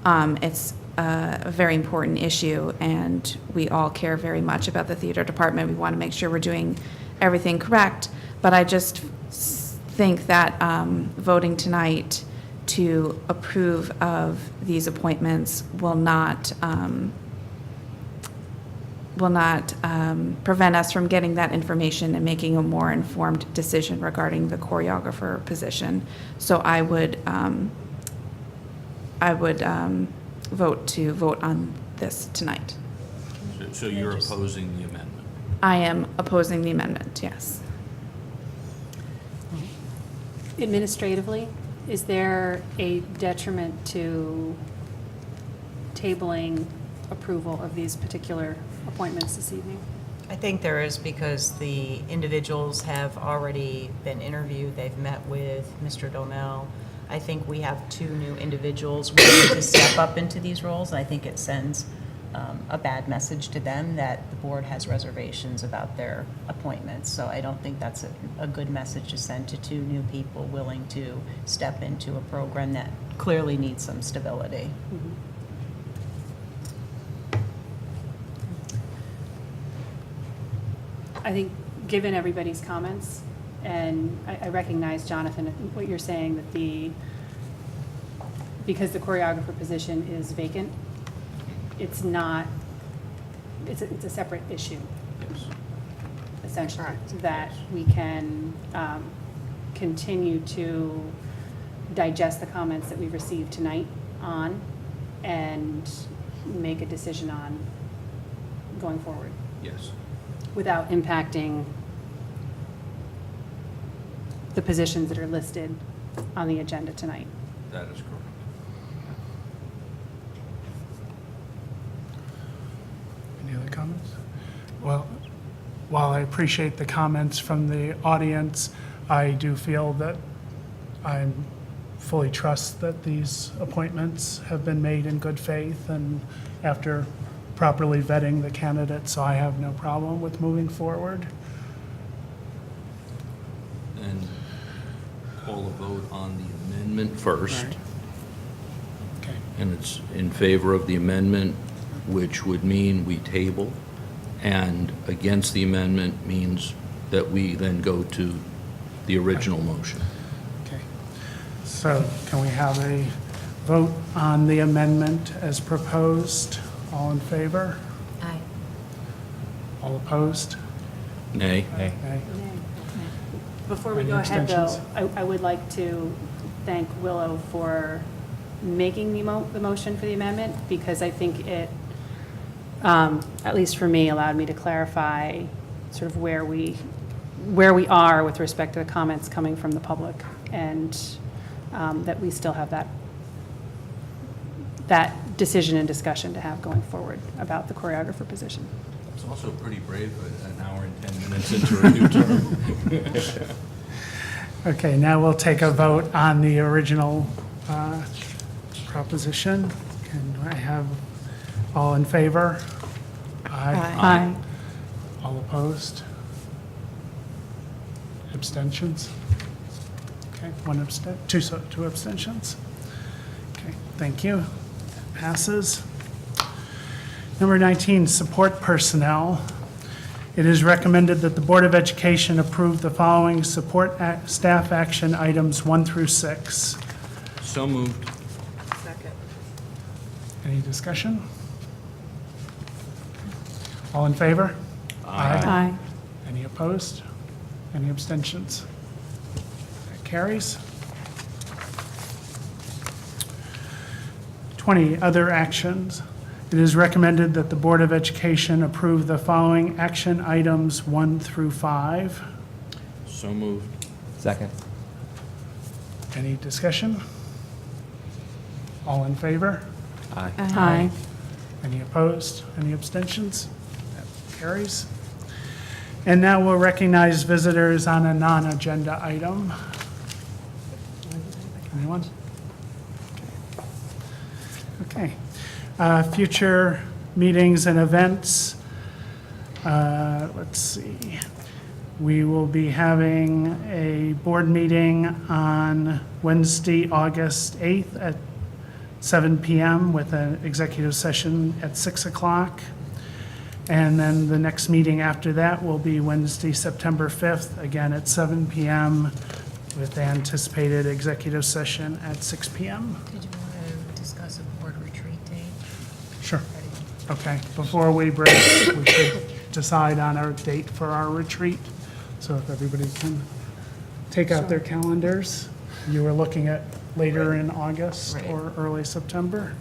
it's a very important issue, and we all care very much about the theater department. We want to make sure we're doing everything correct. But I just think that voting tonight to approve of these appointments will not prevent us from getting that information and making a more informed decision regarding the choreographer position. So I would vote on this tonight. So you're opposing the amendment? I am opposing the amendment, yes. Administratively, is there a detriment to tabling approval of these particular appointments this evening? I think there is, because the individuals have already been interviewed. They've met with Mr. Donnell. I think we have 2 new individuals willing to step up into these roles, and I think it sends a bad message to them that the board has reservations about their appointments. So I don't think that's a good message to send to 2 new people willing to step into a program that clearly needs some stability. I think, given everybody's comments, and I recognize, Jonathan, what you're saying, that because the choreographer position is vacant, it's a separate issue. Yes. Essentially, that we can continue to digest the comments that we've received tonight on and make a decision on going forward. Yes. Without impacting the positions that are listed on the agenda tonight. That is correct. Any other comments? Well, while I appreciate the comments from the audience, I do feel that I fully trust that these appointments have been made in good faith and after properly vetting the candidates, so I have no problem with moving forward. And call a vote on the amendment first. Right. Okay. And it's in favor of the amendment, which would mean we table, and against the amendment means that we then go to the original motion. Okay. So can we have a vote on the amendment as proposed? All in favor? Aye. All opposed? Nay? Nay. Before we Any go ahead, though, abstentions? I would like to thank Willow for making the motion for the amendment, because I think it, at least for me, allowed me to clarify sort of where we are with respect to the comments coming from the public, and that we still have that decision and discussion to have going forward about the choreographer position. It's also pretty brave, an hour and 10 minutes into a new term. Okay, now we'll take a vote on the original proposition. Can I have all in favor? Aye. All opposed? Abstentions? Okay, two abstentions. Okay, thank you. Passes. Number 19, support personnel. It is recommended that the Board of Education approve the following staff action items 1 through 6. So moved. Second. Any discussion? All in favor? Aye. Any opposed? Any abstentions? That carries. 20, other actions. It is recommended that the Board of Education approve the following action items 1 through 5. So moved. Second. Any discussion? All in favor? Aye. Aye. Any opposed? Any abstentions? That carries. And now we'll recognize visitors on a non-agenda item. Anyone? Okay. Future meetings and events. Let's see. We will be having a board meeting on Wednesday, August 8th at 7 p.m. with an executive session at 6 o'clock. And then the next meeting after that will be Wednesday, September 5th, again at 7 p.m. with anticipated executive session at 6 p.m. Did you want to discuss a board retreat date? Sure. Okay, before we break, we should decide on our date for our retreat. So if everybody can take out their calendars. You were looking at later in August Right. or early September?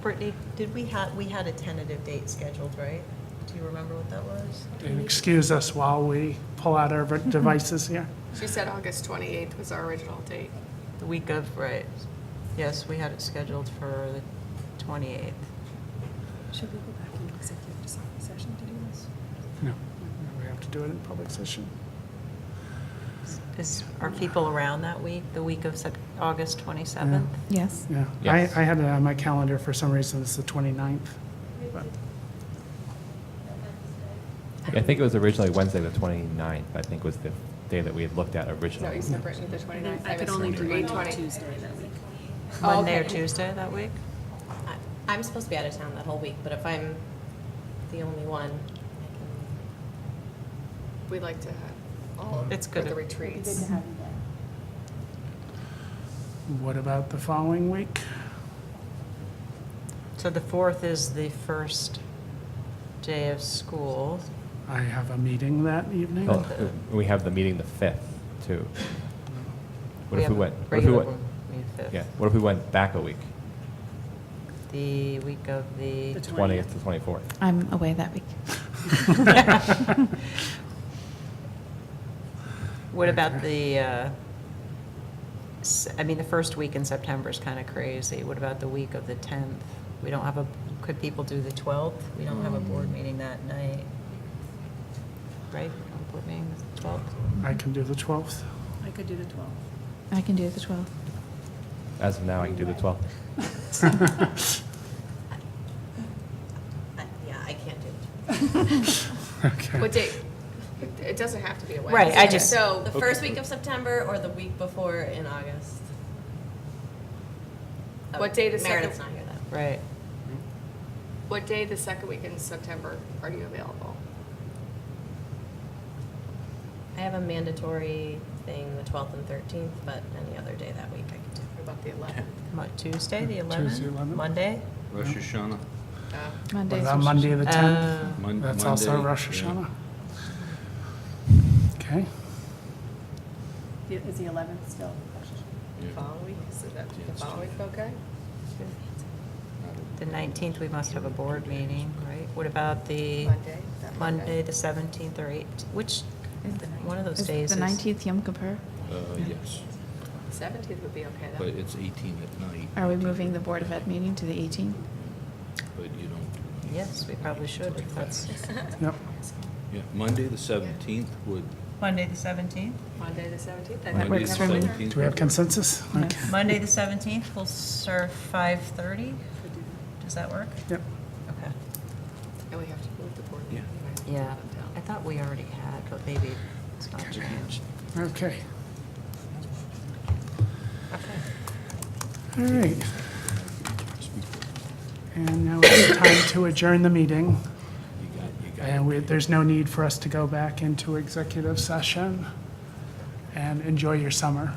Brittany, we had a tentative date scheduled, right? Do you remember what that was? And excuse us while we pull out our devices here. She said August 28th was our original date. The week of, right. Yes, we had it scheduled for the 28th. Should we go back into executive session to do this? No, we have to do it in public session. Are people around that week, the week of August 27th? Yes. Yeah, Yes. I had it on my calendar for some reason, it's the 29th. But I think it was originally Wednesday, the 29th, I think was the day that we had looked at Is that what originally. you said, Brittany, the 29th? I could only do Monday, Monday or Tuesday that week. Monday or Tuesday that week? I'm supposed to be out of town that whole week, but if I'm the only one, We'd like to have all It's for good. the Good retreats. to have you there. what about the following week? So the 4th is the first day of school. I have a meeting that evening. Oh, we have the meeting the 5th, too. What if we went? What if we Regular went? board meeting 5th. Yeah, what if we went back a week? The week of the 20th to 24th. I'm away that week. What about the, the first week in September is kind of crazy. What about the week of the 10th? We don't have could people do the 12th? We don't have a board meeting that night. Right? No board meeting the 12th? I can do the 12th. I could do the 12th. I can do the 12th. As of now, I can do the 12th. yeah, I can't do it. Okay. What date? It doesn't have to be a Wednesday. Right, I just- So, The first week of September or the week before in August? What day does Meredith's second- not here then. Right. what day the second week in September are you available? I have a mandatory thing the 12th and 13th, but any other day that week I can do. What about the 11th? Tuesday, the 11th? Tuesday, 11th. Monday? Rosh Hashanah. What Monday's about Rosh Monday the 10th? That's also Monday, Rosh yeah. Hashanah. Okay. Is the 11th still? The following week? Is that the following week okay? The 19th, we must have a board meeting, right? What about the Monday? That Monday, the 17th or 18th? Which, one of those days Is is... the 19th Yom Kippur? Yes, 17th would be okay but then. it's 18 at night. Are we moving the Board of Ed meeting to the 18th? But you don't, Yes, we probably should if that's... Yep. yeah, Monday, the 17th would, Monday, the 17th? Monday the 17th? That Monday, the works for me. 17th. Do we have consensus? Okay. Monday, the 17th, we'll serve 5:30. Does that work? Yep. Okay. And we have to move the board meeting. right? Yeah, I thought we already had, but maybe it's not changed. Okay. Okay. All right. And now it's time to adjourn the meeting. And there's no need for us to go back into executive session. And enjoy your summer.